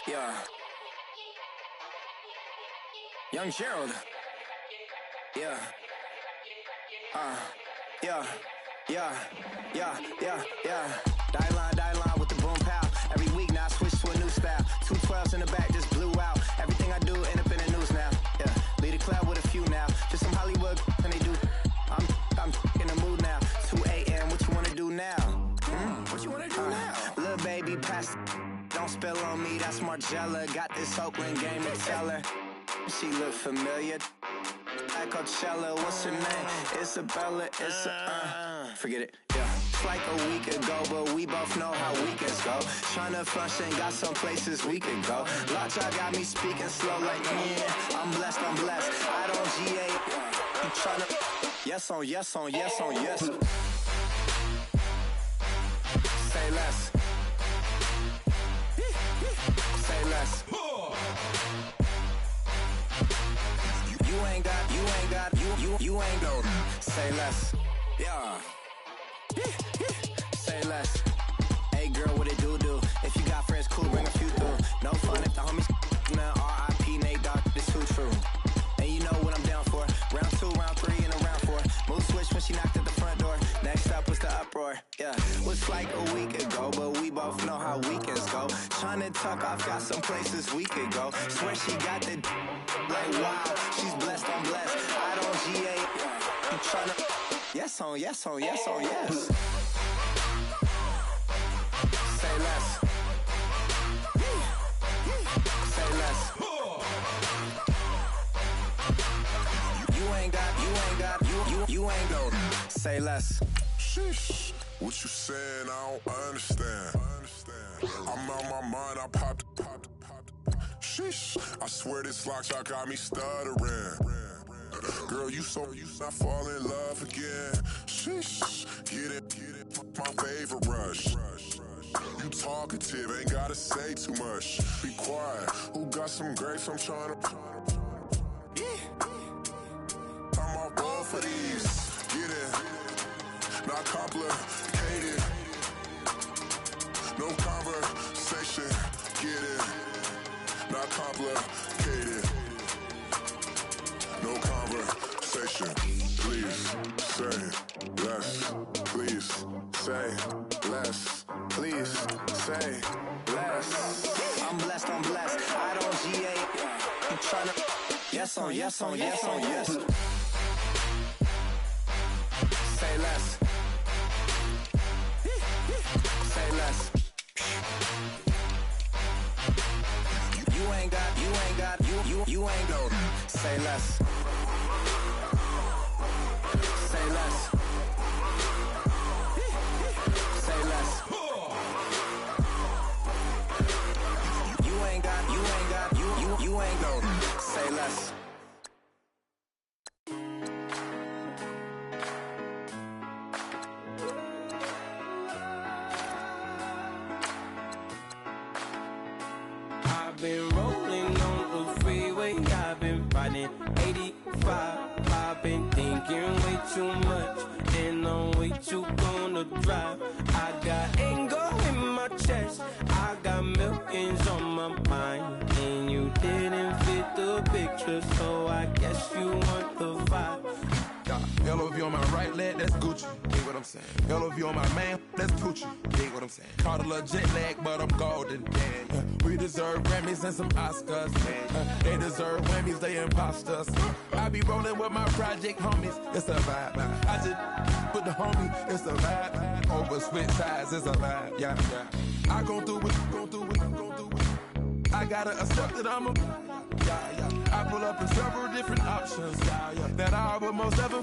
Yeah. Young Gerald. Yeah. Yeah. Die line with the boom pow. Every week now I switch to a new style. 212s in the back just blew out. Everything I do end up in the news now. Yeah. Lead a cloud with a few now. Just some Hollywood and they do. I'm in the mood now. 2 a.m. What you wanna do now? What you wanna do now? Little baby pass. Don't spill on me. That's Margella. Got this Oakland game to tell her. She look familiar. Like Coachella, what's her name? Isabella, forget it, yeah. It's like a week ago, but we both know how weekends go. Tryna function, got some places we could go. Lot y'all got me speaking slow like, yeah, I'm blessed. I don't GA, I'm tryna, yes on yes. Say less. Say less. You ain't go. Say less. Yeah. Say less. Hey girl, what it do? If you got friends, cool, bring a few through. No fun if the homies man. R.I.P. Nate Dogg, this too true. And you know what I'm down for. Round 2, round 3, and a round 4. Mood switch when she knocked at the front door. Next up was the uproar. Yeah. Was like a week ago, but we both know how weekends go. Tryna tuck off, got some places we could go. Swear she got the like wow, she's blessed, I'm blessed. I don't GA. I'm tryna yes on yes. Say less. Say less. You ain't go. Say less. Sheesh. What you saying? I don't understand. I'm out my mind. I popped. Sheesh. I swear this lock y'all got me stuttering. Girl, you not fall in love again. Sheesh. Get it. My favorite rush. You talkative, ain't gotta say too much. Be quiet. Who got some grapes? I'm tryna. I'm all ball for these. Get it. Not complicated. No conversation. Get it. Not complicated. No conversation. Please say less. Please say less. Please say less. I'm blessed. I don't GA. I'm tryna yes on yes. Say less. Say less. You ain't go. Say less. Say less. Say less. You ain't go. Say less. I've been rolling on the freeway, I've been riding 85. I've been thinking way too much, and I'm way too gonna drive. I got anger in my chest, I got millions on my mind, and you didn't fit the picture, so I guess you want the vibe. LOV on my right leg, that's Gucci. Dig what I'm saying? LOV on my man, that's Gucci. Dig what I'm saying? Caught a little jet lag, but I'm golden. We deserve Grammys and some Oscars. They deserve Whammies, they imposters. I be rolling with my project homies, it's a vibe. I just put the homie, it's a vibe. Over switch sides, it's a vibe. Yeah. I gon' do it. I gotta accept that I'm a. I pull up in several different options. That I will most ever.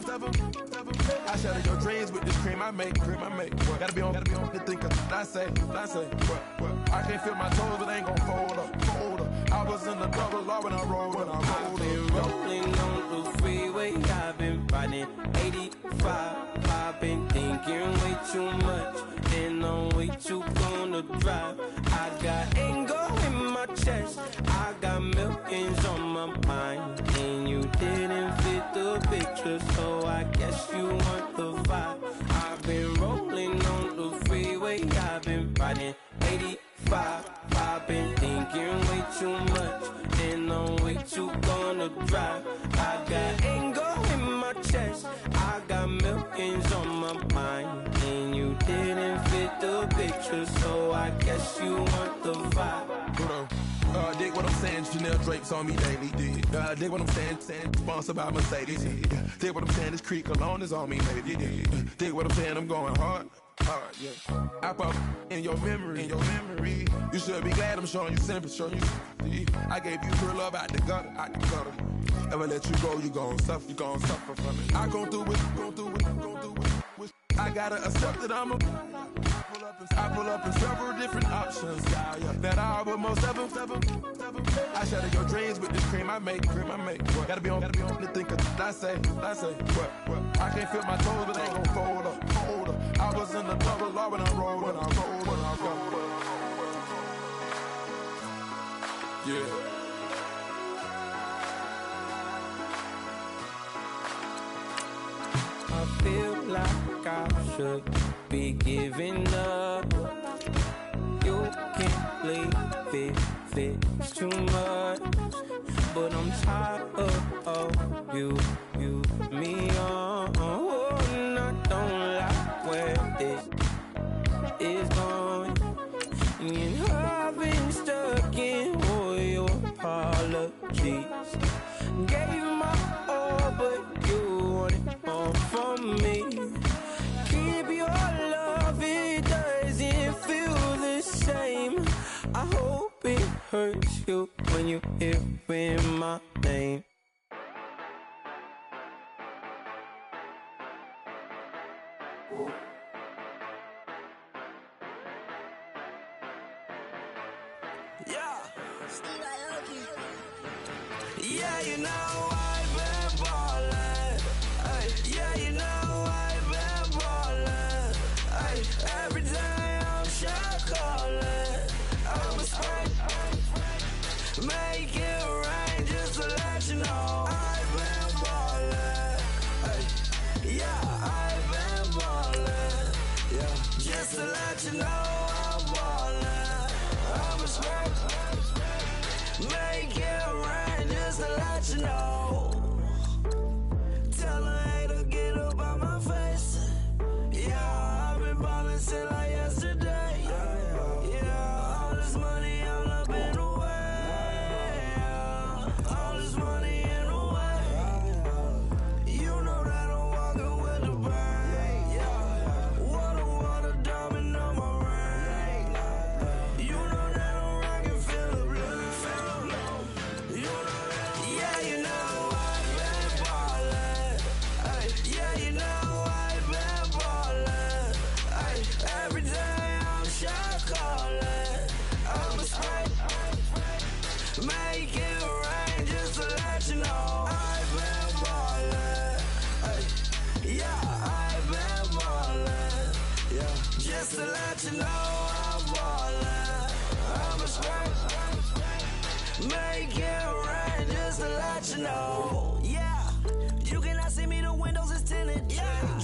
I shatter your dreams with this cream I make. Gotta be on the thinker. I say. What? I can't feel my toes, it ain't gon' fold up. I was in the double law when I rolled. I've been rolling on the freeway, I've been riding 85. I've been thinking way too much, and I'm way too gonna drive. I got anger in my chest, I got millions on my mind, and you didn't fit the picture, so I guess you want the vibe. I've been rolling on the freeway, I've been riding 85. I've been thinking way I got anger in my chest. I got millions on my mind. And you didn't fit the picture, so I guess you want the vibe. Dig what I'm saying, Chanel drapes on me daily. Dig what I'm saying, sponsored by Mercedes. Dig what I'm saying, this Creek alone is on me, baby. Dig what I'm saying, I'm going hard. Yeah. I pop in your memory, You should be glad I'm showing you sympathy. I gave you real love out the gutter, Ever let you go, you gon' suffer, from it. I gon' do it. I gotta accept that I pull up in several different options. That I would most ever. I shatter your dreams with this cream I make. Gotta be on the think of I say. What? I can't feel my toes, but they gon' fold up. I was in the double law when I rolled. Yeah. I feel like I should be giving up. You can't leave it's too much. But I'm tired of you, me on. And I don't like where this is going. And I've been stuck in all your apologies. Gave my all, but you wanted more from me. Keep your love, it doesn't feel the same. I hope it hurts you when you hear my name. Yeah, you know I've been ballin'. Yeah, you know I've been ballin'. Every day I'm shot callin'. I'm a spray. Make it rain just to let you know I've been ballin'. Yeah, I've been ballin'. Yeah, just to let you know I'm ballin'. I'm a spray. Make it rain just to let you know. Tell her hater get up on my face. Yeah, I've been ballin' since like yesterday. Yeah, all this money all up in the way. All this money in the way. You know that I'm walking with the bank. Water, diamond on my ring. You know that I'm rockin' feel the blue. Yeah, you know I've been ballin'. Yeah, you know I've been ballin'. Every day I'm shot callin'. I'm a spray. Make it rain just to let you know I've been ballin'. Yeah, I've been ballin'. Yeah, just to let you know I'm ballin'. I'm a spray. Make it rain just to let you know. Yeah, you cannot see me, the windows is tinted. Yeah,